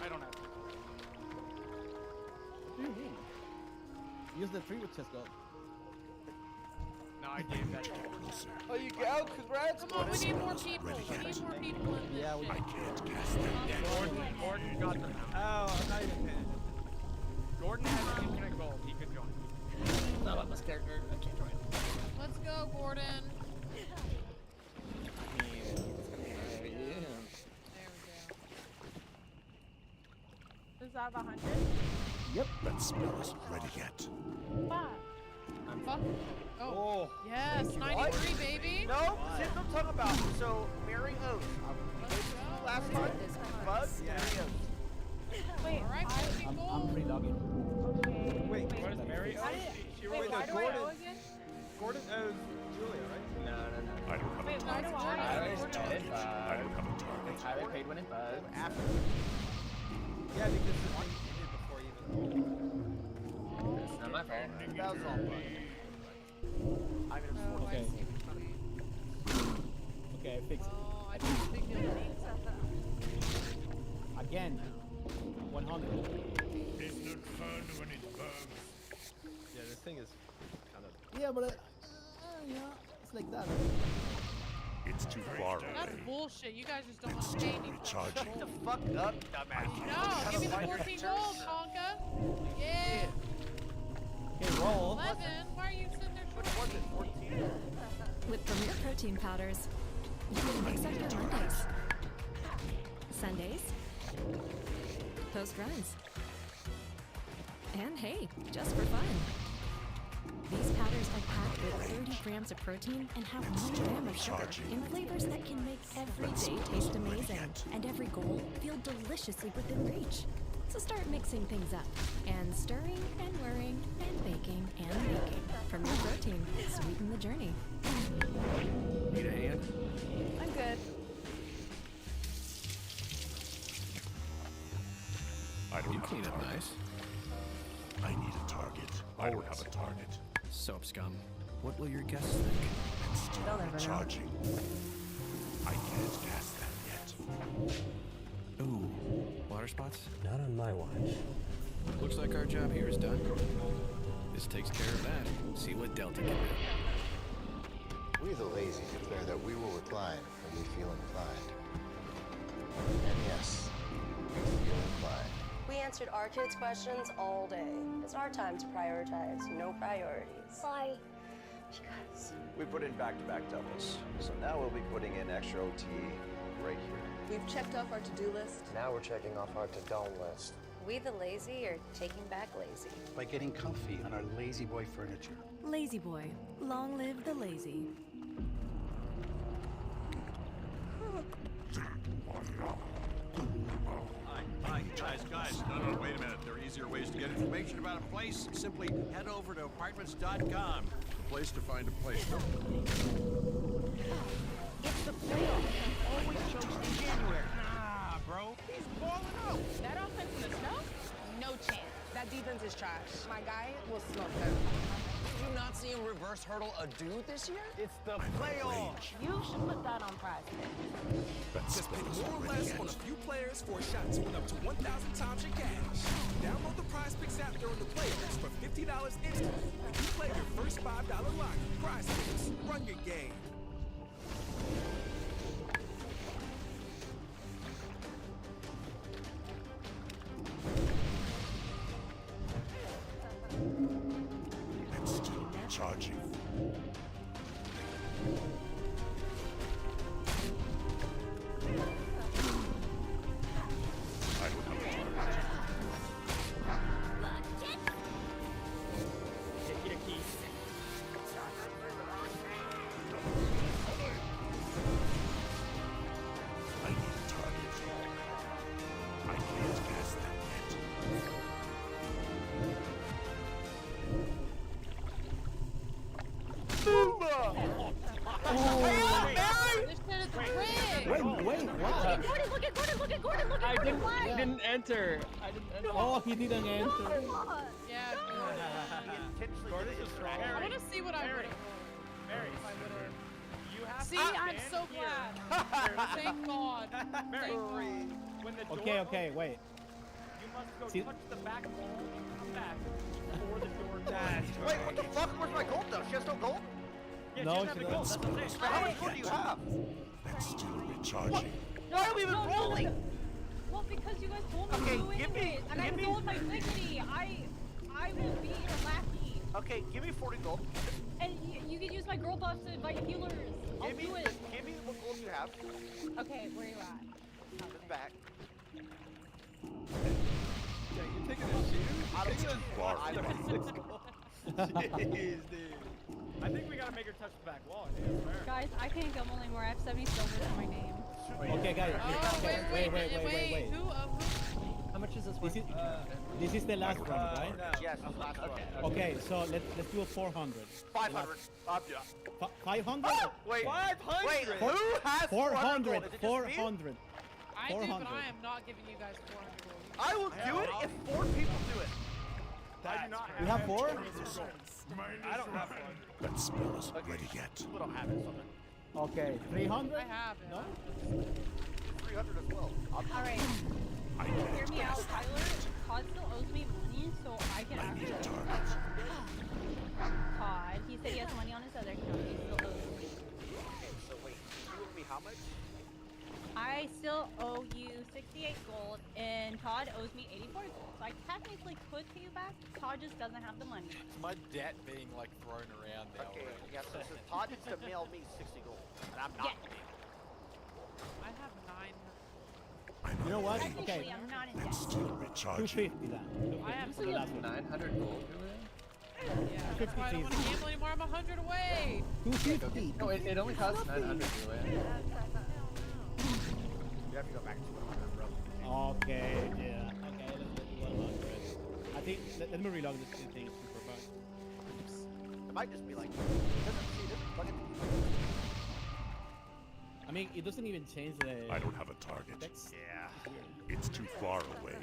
I don't have to. What do you mean? Use the tree with chest gold. No, I gave that to you. Oh, you go? Congrats, Come on, we Gordon. need more people. We need more people in this Yeah, we. shit. Gordon got them. Oh, I'm not even paying attention. Gordon has infinite gold. He could join. Not about this character. I can't join. Let's go, Gordon. There we go. Is that 100? Yep. That spell isn't ready yet. Five. Fuck. Oh. Yes, 93, baby. No, here's what I'm talking about. So, Mary Oath. Last time, Bug, Mary Oath. Wait, All right, people. I'm pre-logging. Okay. Wait, What is Mary? Why did, She wait, wrote why that do I Gordon. owe again? Gordon owes Julia, right? No. I don't have Wait, a why do target. I? I don't have a target. I paid when it bugs. After. Yeah, because the thing you did before you even. It's not my fault. That was all Bug. I'm in a Oh, I Okay. see. Okay, I fixed it. Oh, I didn't think it was Again. 100. It's not fun when it bugs. Yeah, this thing is kind of. Yeah, but yeah, it's like that. It's too far That's away. bullshit. You guys just don't want to pay anything. Recharging. Shut the fuck up, dumbass. No, give me the 14 gold, Tonka. Yeah. Okay, roll. 11. Why are you sitting there? Which was it? 14? With Premier Protein powders, you can mix up your Mondays, Sundays, post runs, and hey, just for fun. These powders are packed with 30 grams of protein and have 1 gram of sugar in flavors that can make every day taste amazing and every goal feel deliciously within reach. So start mixing things up and stirring and whirring and baking and making. Premier Protein, sweeten the journey. Need a hand? I'm good. I don't You have clean a up target. nice. I need a target. I don't have a target. Soap scum. What will your guests think? I'm still They'll never know. recharging. I can't cast them yet. Ooh, water spots? Not on my watch. Looks like our job here is done. This takes care of that. See what Delta can do. We the lazy declare that we will recline when we feel inclined. And yes, we feel inclined. We answered our kids' questions all day. It's our time to prioritize, no priorities. Bye. You guys. We put in back-to-back doubles, so now we'll be putting in extra OT right here. We've checked off our to-do list. Now we're checking off our to-don't list. We the lazy are taking back lazy. By getting comfy on our Lazy Boy furniture. Lazy boy. Long live the lazy. Guys, no, wait a minute. There are easier ways to get information about a place. Simply head over to apartments.com. The place to find a place. It's the playoffs. Always chokes in January. Nah, bro. He's balling out. That offense in the snow? No chance. That defense is trash. My guy will smoke them. Did you not see him reverse hurdle a dude this year? It's the playoffs. You should put that on prize. Just pick more or less on a few players for a shot to win up to 1,000 times your cash. Download the Prize Picks app during the playoffs for $50 instantly. When you play your first $5 line, Prize Picks. Run your game. I'm still recharging. I don't have a target. Take your keys. I need a target. I can't cast them yet. I didn't enter. I didn't enter. Oh, he didn't enter. Yeah. Gordon's just strong. I want to see what I would have Mary, you have See, to I'm stand so here. glad. Thank God. Mary, Thank God. when the door Okay, opens, wait. you must go See- touch the back wall and come back before the door Wait, what the fuck? Where's my gold though? She has no gold? Yeah, No, she doesn't have she the gold. That's what I'm saying. How much gold do you have? That's still recharging. Why are we even rolling? Well, because you guys told me Okay, to do give me- anyways, and I give me- sold my dignity. I will be your lackey. Okay, give me 40 gold. And you can use my girl buff to invite healers. I'll Give me, do it. give me what gold you have. Okay, where you at? Just back. Yeah, you're taking a shoe? I don't Taking know. a I don't know. Jeez, dude. I think we gotta make her touch the back wall. I think that's fair. Guys, I can't gamble anymore. I have 70 silver to my name. Okay, guys. Oh, Okay, wait. Who? How much is this This one? is, this is the last round, right? Yes, last one. Okay, so let's do a 400. 500. 500? Wait. 500? Wait, who has 400. gold? Is it just me? 400. I do, but 400. I am not giving you guys 400 gold. I will do it if 4 people do it. I do not have You have 4? I don't have one. That spell isn't ready yet. We don't have it, so Okay, 300? I have it. No? 300 as well. Alright. Hear me out, Tyler. Todd still owes me money, so I can actually. Todd, he said he has money on his other account. He still owes me. Okay, so wait, you owe me how much? I still owe you 68 gold, and Todd owes me 84 gold. So I technically could pay you back. Todd just doesn't have the money. It's my debt being like thrown around now. Okay, yeah, so Todd needs to mail me 60 gold, and I'm not paying. I have 9. You know what? Technically, Okay. I'm not in debt. That's still recharging. 250 then. I have For the last one. 900 gold over there? Yeah, that's why I don't want to gamble anymore. I'm 100 away. 250. No, it only costs 900 anyway. You have to go back to 100, bro. Okay, yeah. Okay, let's do 100. I think, let me relog this thing super fast. It might just be like, it doesn't plug into I mean, it doesn't even change the... I don't have a target. Yeah. It's too far away.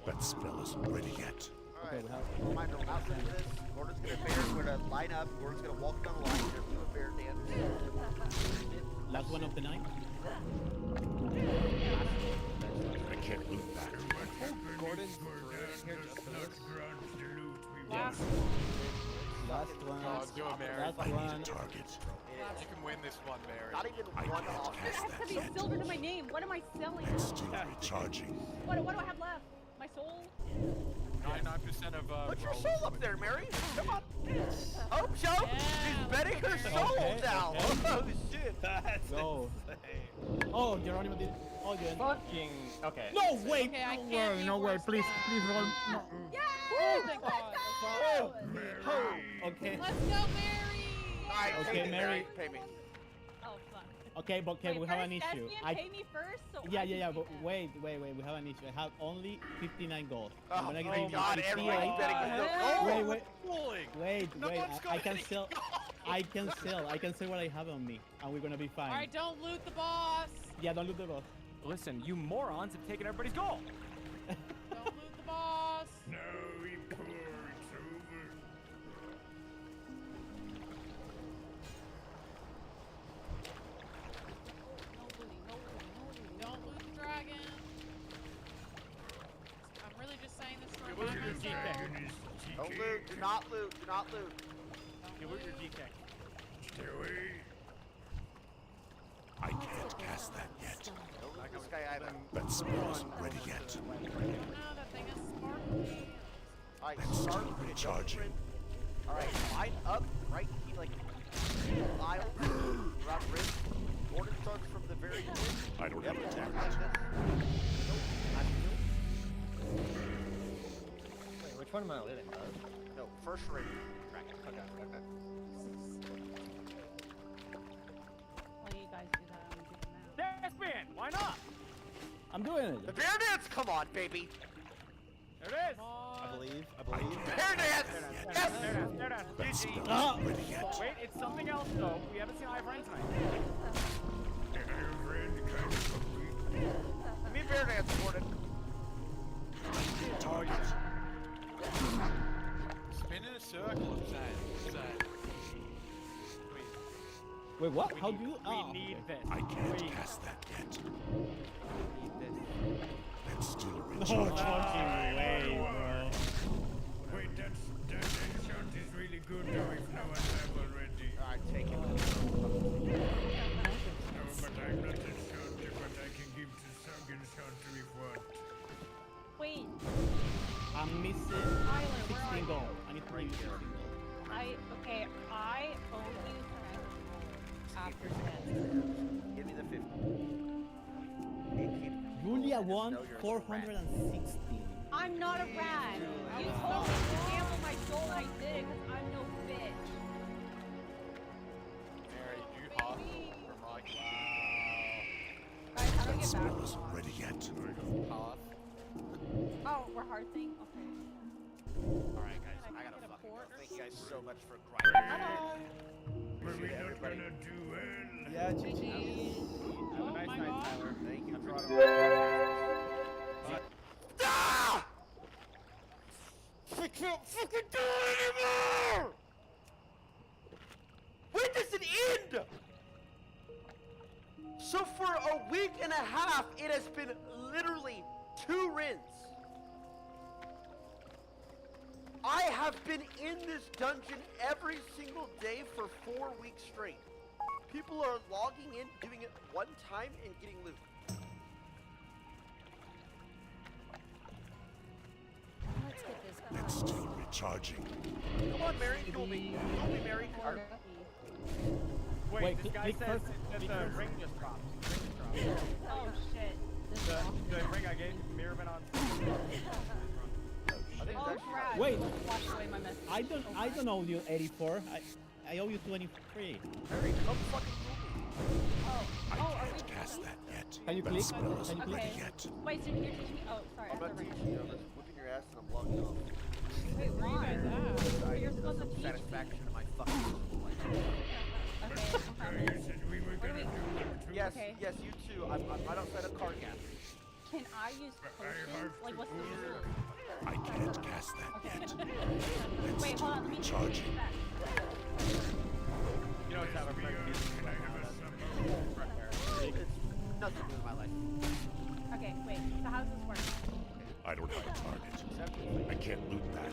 That spell isn't ready yet. Alright, reminder, we're not doing this. Gordon's gonna line up. Gordon's gonna walk down the line. He's gonna do a bear dance. Last one of the night? I can't loot that. Gordon's in here just for this. Last Last one. Oh, do it, Mary. Last I need one. a target. You can win this one, Mary. Not even I one can't off. cast I that have to yet. be silver to my name. What am I selling? That's still recharging. What do I have left? My soul? 99% of Put your rolls. soul up there, Mary. Come on. Oh, Joe! She's betting her soul Okay, down. okay. Oh, shit. That's Go. Oh, Geronimo did... Oh, you Fucking... Okay. No, wait! Okay, I No can't way, be no way, worse please, than please roll. No. Yeah! Thank God. Okay. Let's go, Mary! Alright, Okay, pay me, Mary. Pay me. Oh, fuck. Okay, but okay, Wait, we have an first, issue. Thespian, pay me first, so Yeah, I yeah, can yeah, pay but back. wait, we have an issue. I have only 59 gold. Oh, I'm gonna give you God, 58. everybody's betting with no Wait, gold. wait, Fooling. wait, No wait. one's I got can any sell. I can sell what I have on me, and we're gonna be fine. Alright, don't loot the boss. Yeah, don't look the boss. Listen, you morons have taken everybody's gold. Don't loot the boss. Now we pour it's over. No looting, no looting, no looting. Don't loot the dragon. I'm really just saying this to remind myself. Don't loot. Do not loot. Do not loot. You loot your DK. Stay away. I can't cast that yet. Don't loot this guy either. That spell isn't ready yet. No, that thing is sparkly. Alright, That's start still with recharging. Alright, line up right here, like aisle around wrist. Gordon starts from the very end. I don't Yep, have a exactly target. like this. Nope, not you. Wait, which one am I looting? No, first ring. Dragon. Okay. While you guys do that, I'm gonna do it now. Thespian, why not? I'm doing it. The bear dance, come on, baby. There it is. I believe. Bear dance. Yes. There it is. That spell Ah! isn't ready yet. Wait, it's something else though. We haven't seen I have friends tonight. And I have friend kind of Wait, what? How do you? We need this. I can't cast that yet. We need this. That's still No recharging. fucking way, bro. Wait, that enchant is really good now if no one have already. Alright, take it. No, but I'm not enchanted, but I can give to some enchanter if what. Wait, I'm missing Tyler, where are 16 you? gold. I need to bring 16 gold. Okay, I owe you after this. Give me the 50. Julia won 416. I'm not a rat. You told me to gamble my soul, I did it because I'm no bitch. Mary, you hot for Mike. Guys, how do I That get spell back? isn't ready yet. Hot. Oh, we're hearting? Okay. Alright, guys, I gotta fucking go. Thank you guys so much for grinding. Hello. Were we not gonna do well? Yeah, GG. Have a nice night, Tyler. Thank you for Ah! I can't fucking do it anymore! When does it end? So for a week and a half, it has been literally 2 rins. I have been in this dungeon every single day for 4 weeks straight. People are logging in, doing it one time, and getting loot. Let's get this That's still recharging. Come on, Mary, duel me. Duel me, Mary. Or, Wait, this guy click says first. that Click the first. ring just dropped. Ring just dropped. Oh shit. The ring I gave mirror been on. I think Oh it's actually crap. Wait. Wash away my message. I don't owe you 84. I owe you 23. Mary, come fucking duel me. I are we can't cast that yet. Can you That click? spell isn't Can you ready Okay. yet. Wait, so you're teaching me? Oh, sorry. I'm I not thought teaching you. I'm just whipping your ass and I'm logging off. Wait, why? But you're supposed to teach me. Satisfaction of my fucking life. Okay, I'm coming. You said we were gonna do well too. Yes, Okay. yes, you too. I'm right outside of car gas. Can I use potions? Like, what's the rule? I can't cast that yet. That's Wait, hold on. Let me recharging. get back. You know what's happening? Can I have a summer? It's nothing to do with my life. Okay, wait. So how does this work? I don't have a target. I can't loot that.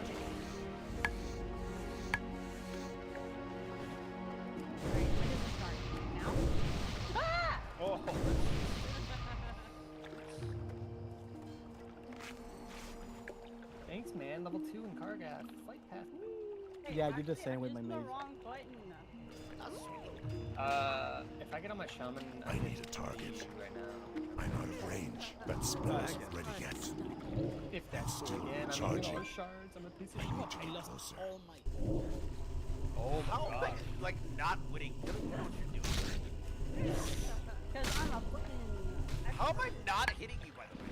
Alright, when does it start? Now? Ah! Oh. Thanks, man. Level 2 in car gas. Flight path. Hey, Yeah, you did the actually, same with my I mage. used the wrong button. If I get on my shaman, I need a target. right now. I'm out of range. That spell isn't ready yet. If that's Still again, I'm recharging. using all shards. I'm a piece of I need shit. to get closer. Oh my How am I, god. like, not winning? You don't know what you're doing. Because I'm a fucking... How am I not hitting you, by the way?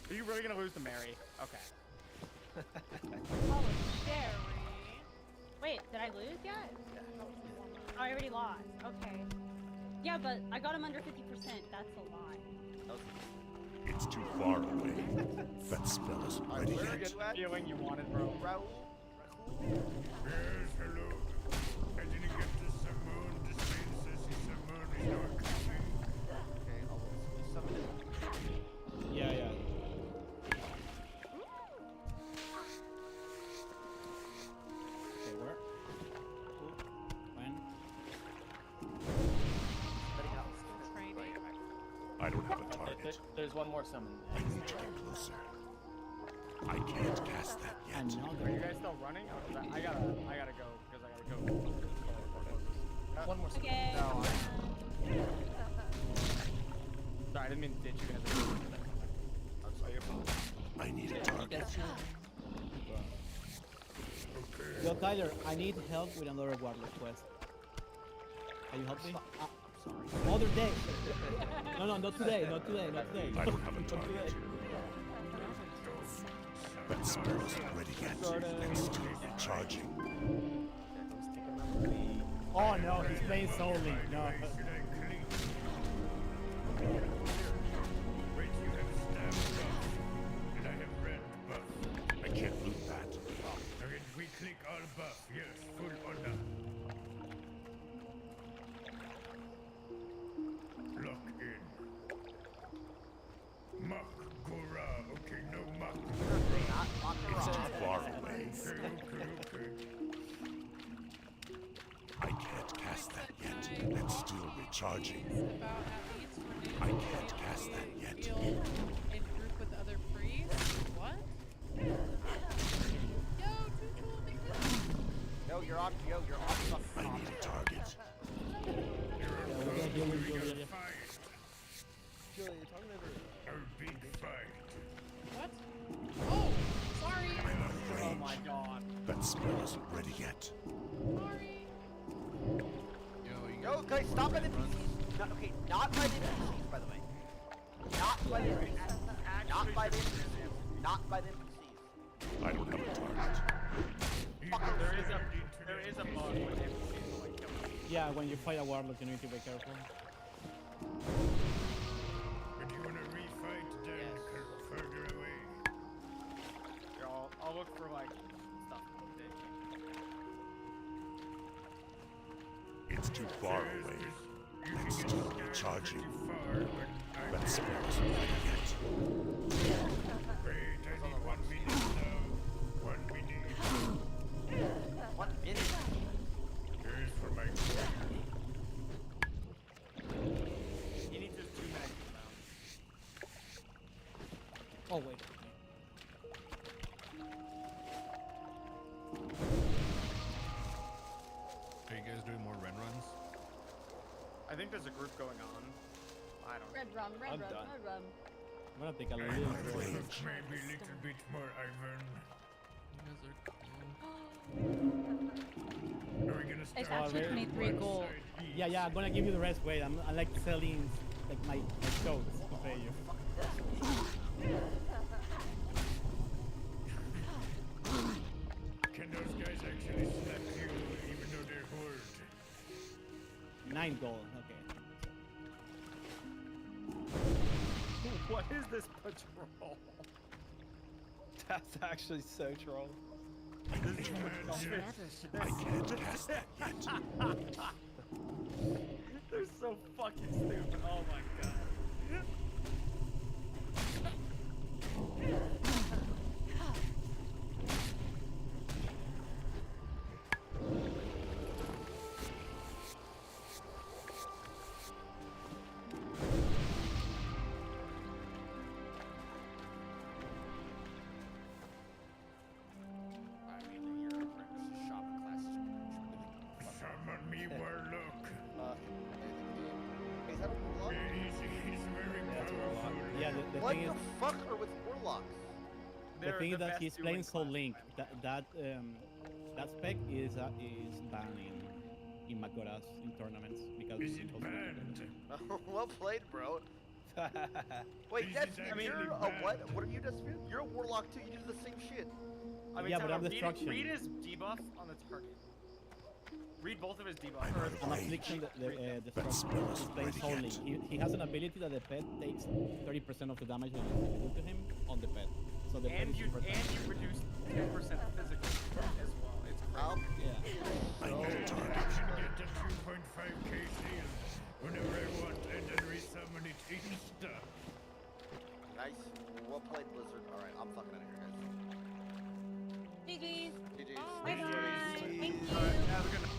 Are you really gonna lose to Mary? Okay. Oh, Sherry. Wait, did I lose yet? Oh, I already lost. Okay. Yeah, but I got him under 50%. That's a lot. It's too far away. That spell isn't ready Where are yet. you at? Feeling you wanted, bro. Raoul? Yes, hello. I didn't get to summon. This man says he summoned. He's not coming. Okay, I'll summon it. Yeah, yeah. Okay, where? When? Letting out. I don't have a target. There's one more summon. I need to get closer. I can't cast that yet. Are you guys still running? Oh, 'cause I gotta go because I gotta go. One more summon. Okay. No, sorry, I didn't mean to ditch you guys. I'm sorry. I need a target. Yo, Tyler, I need help with another warlord quest. Can you help me? Other day. No, not today, not today, not today. I don't have a Not target. today. That spell isn't ready yet. It's still recharging. Oh no, he's playing solely. No. Wait, you have stab buff, and I have red buff. I can't loot that. Okay, we click all buff. Yes, full honor. Charging. About at least renew I can't cast that yet. field in group with other priests. What? Yo, too cool, make this. Yo, you're on fucking I need a target. Julie, you're talking over. Our big fight. What? Oh, sorry. Oh my god. That spell isn't ready yet. Sorry. Yo, guys, stop by the PCs. Not, okay, not by the PCs, by the way. Not by the PCs. Not by the PCs. Not by the PCs. I don't have a target. There is a bug with NPCs will like kill you. Yeah, when you fight a warlock, you need to be careful. But you want to refight down further away? Here, I'll look for like stuff. It's too far away. It's still charging. That spell isn't ready yet. Wait, I need 1 minute now. 1 minute. 1 minute. Here's for my He needs just 2 minutes now. Oh, wait. Are you guys doing more Ren runs? I think there's a group going on. I don't know. Red rum, red I'm rum, done. red rum. I'm gonna take a I little need break. maybe a little bit more iron. Are we gonna It's start? actually 23 gold. Yeah, yeah, I'm gonna give you the rest. Wait, I like selling like my shows to pay you. Can those guys actually slap you even though they're horde? 9 gold. Okay. What is this patrol? That's actually so troll. This is I can't cast that yet. They're so fucking stupid. Oh my god. Summon me, warlock. Is that a warlock? He's very powerful. Yeah, the What thing the is, fuck are with warlocks? the thing is that he's playing Soul Link. That spec is banned in Magoras in tournaments because Is it banned? Well played, bro. Wait, Is that's it you're actually a what? banned? What are you, Desmond? You're a warlock too. You do the same shit. I mean, Yeah, but Tyler, I'm destruction. read his debuff on the target. Read both of his debuffs. I'm affliction the destruction. He's playing Soul Link. He has an ability that the pet takes 30% of the damage when you do to him on the pet. So the pet And is you super reduce 10% physical as well. It's crazy. Yeah. I get to 2.5k shield whenever I want and then resummon it insta. Nice. Well played, Blizzard. All right, I'm fucking out of here, guys. GG's. GG's. Bye bye. Thank you. Have a good night.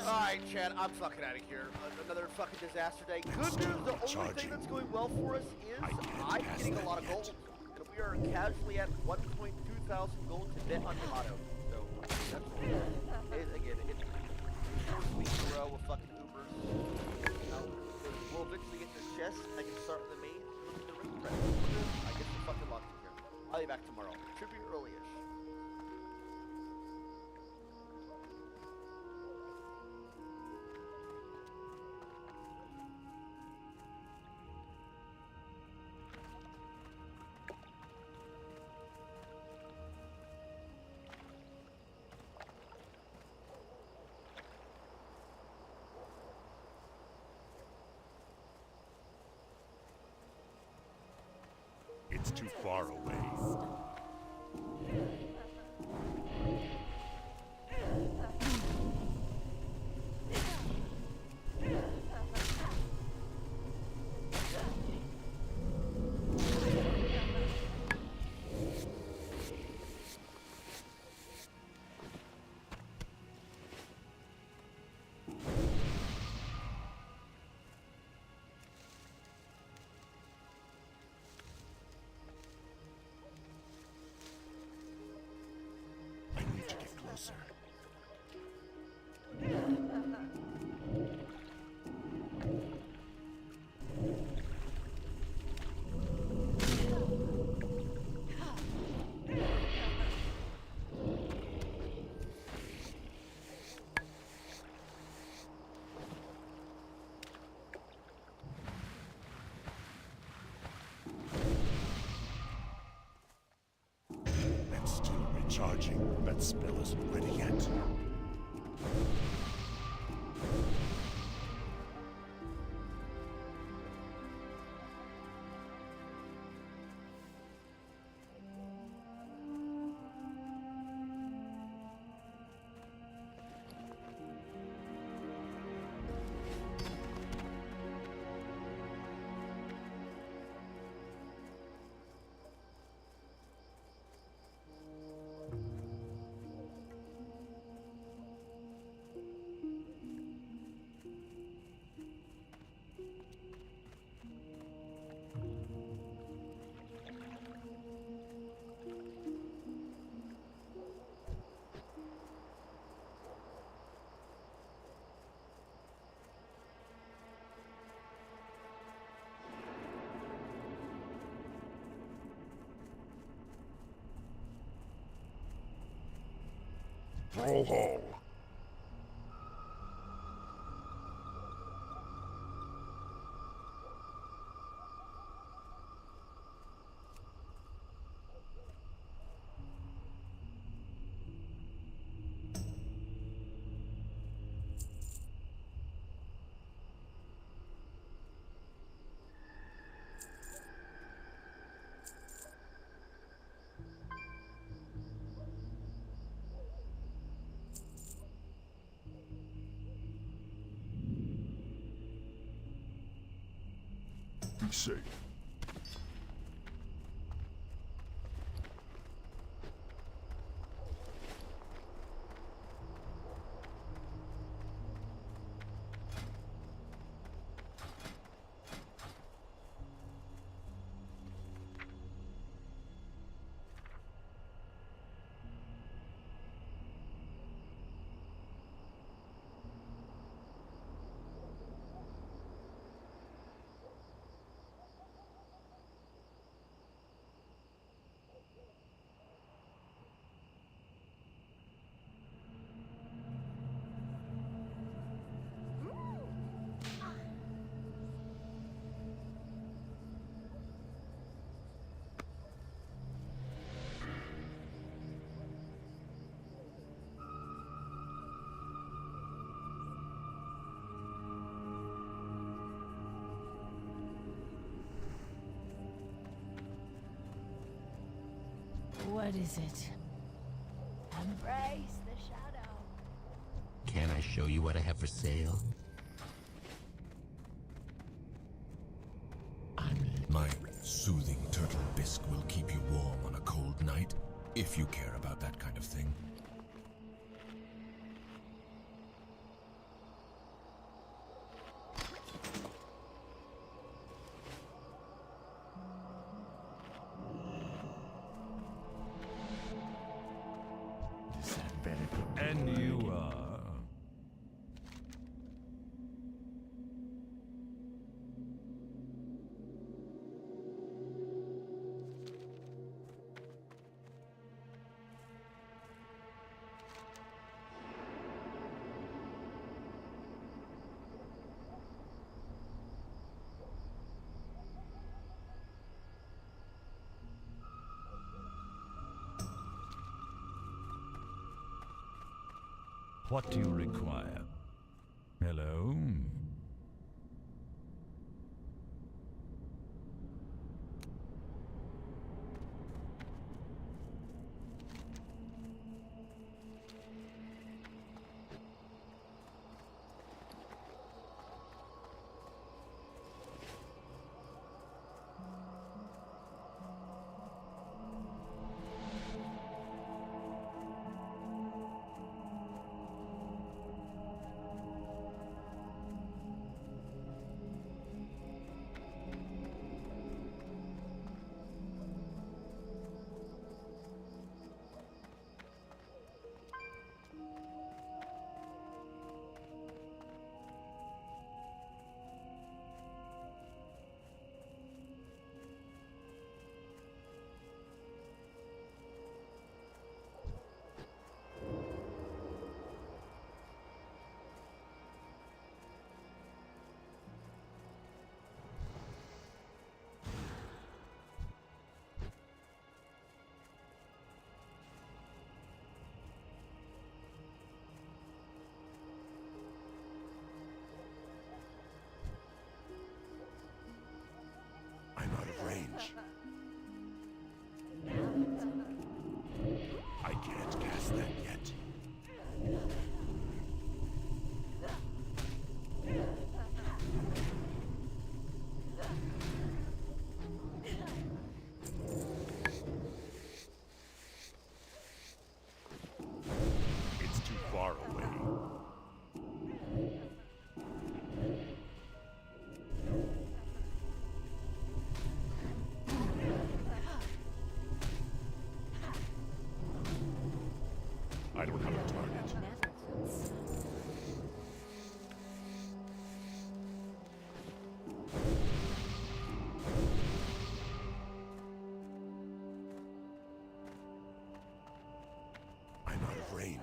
Alright, Chad, I'm fucking out of here. Another fucking disaster day. Good news, the only thing that's going well for us is I'm getting a lot of gold. And we are casually at 1.2 thousand gold to bet on Yamato. So, that's again, it's 4 weeks in a row with fucking Ubers. We'll eventually get this chest, and I can start with the main, look at the ring press. I get the fucking locked in here. I'll be back tomorrow. Should be early-ish. It's too far away. closer. That's still recharging. That spell isn't ready yet. Brawl Hall. Be safe. What is it? Embrace the shadow. Can I show you what I have for sale? My soothing turtle bisque will keep you warm on a cold night, if you care about that kind of thing. Is that better? And you, What do you require? Hello?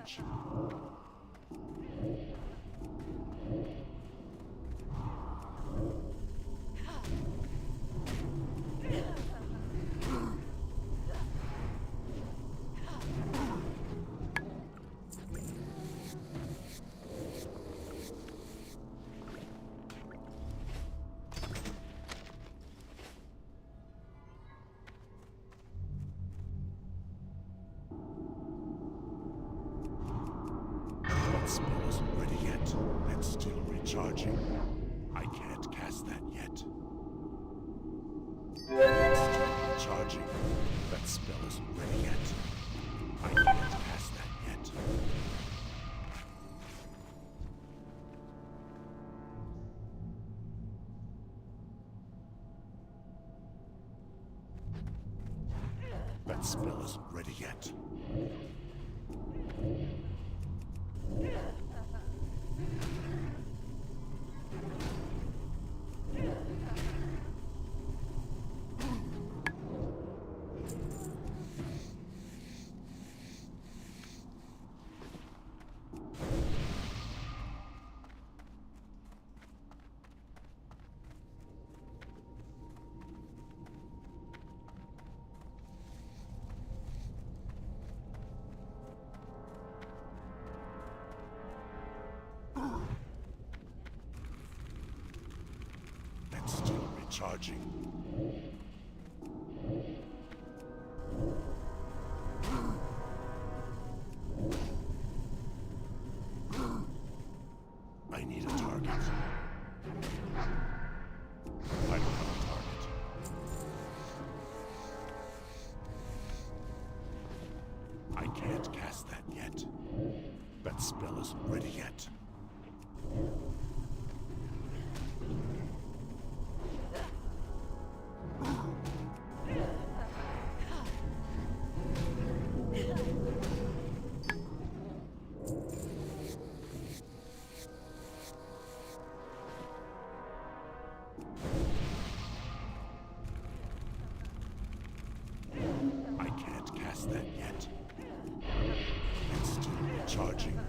charge. That spell isn't ready yet. That's still recharging. I can't cast that yet. That's still recharging. That spell isn't ready yet. I can't cast that yet. That spell isn't ready yet. That's still recharging. I need a target. I don't have a target. I can't cast that yet. That spell isn't ready yet. I can't cast that yet. It's still recharging.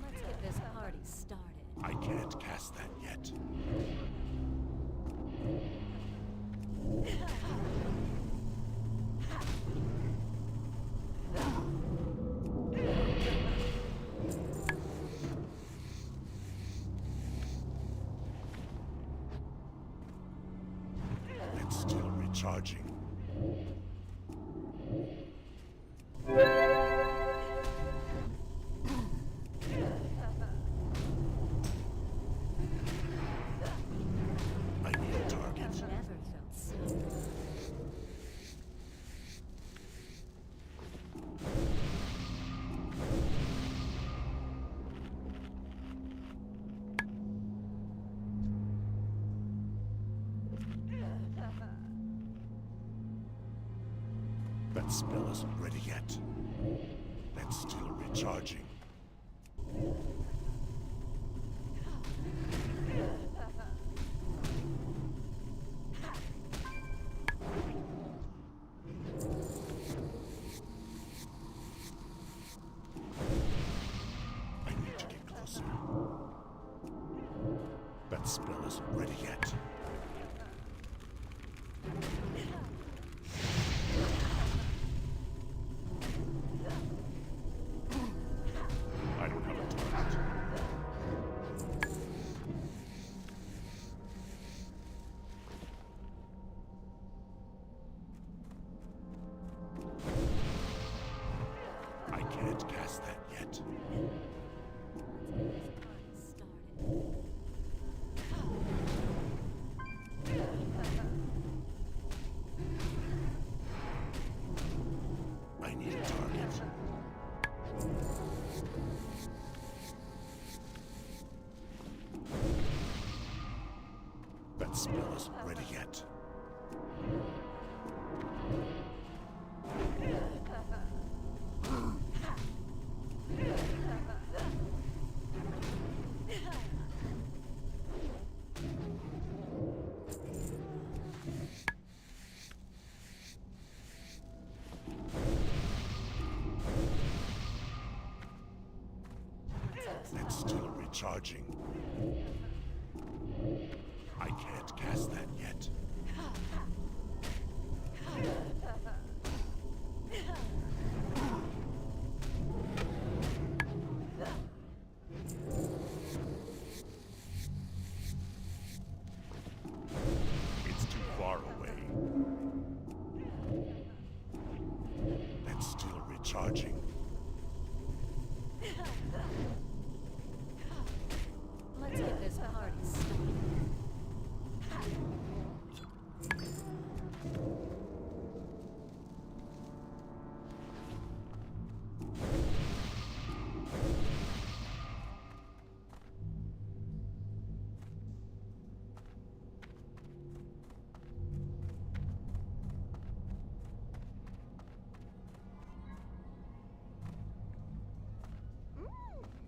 Let's get this party started. I can't cast that yet. It's still recharging. I need a target. I've never felt so good. That spell isn't ready yet. That's still recharging. I need to get closer. That spell isn't ready yet. I don't have a target. I can't cast that yet. I need a target. That spell isn't ready yet. recharging. I can't cast that yet. It's too far away. That's still recharging. Let's get this party started.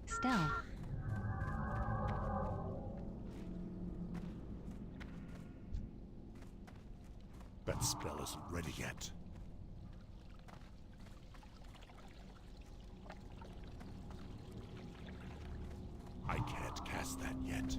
Stealth. That spell isn't ready yet. I can't cast that yet.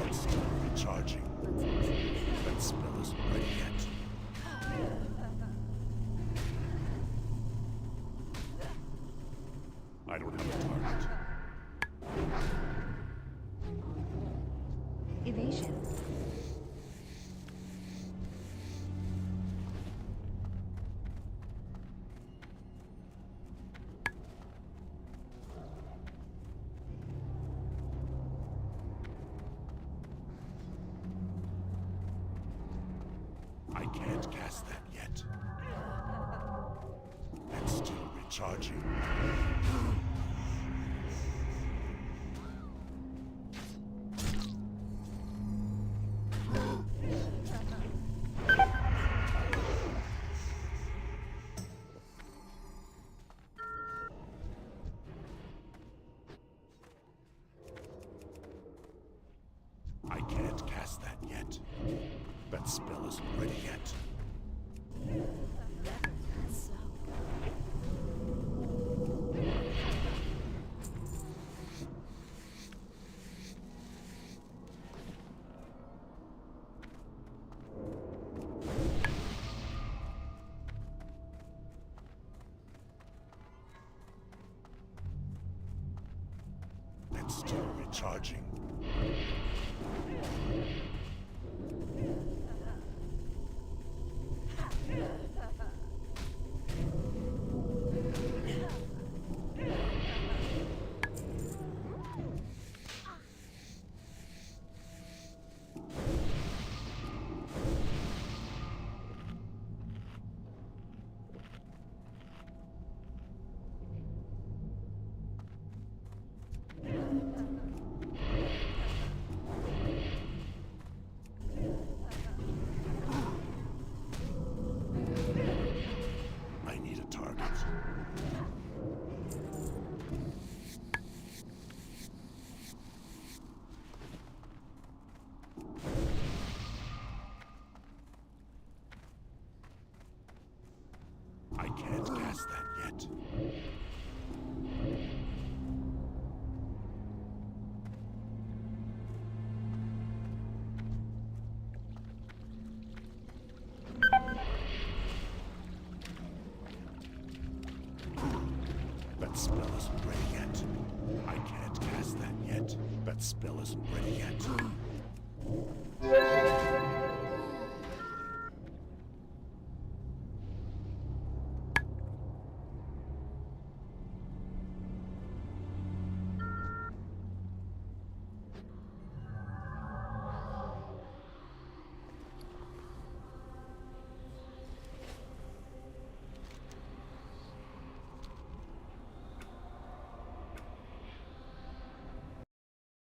It's still recharging. That spell isn't ready yet. I don't have a target. Evasion. I can't cast that yet. That's still recharging. I can't cast that yet. That spell isn't ready yet. That's still recharging. I need a target. I can't cast that yet. That spell isn't ready yet. I can't cast that yet. That spell isn't ready yet.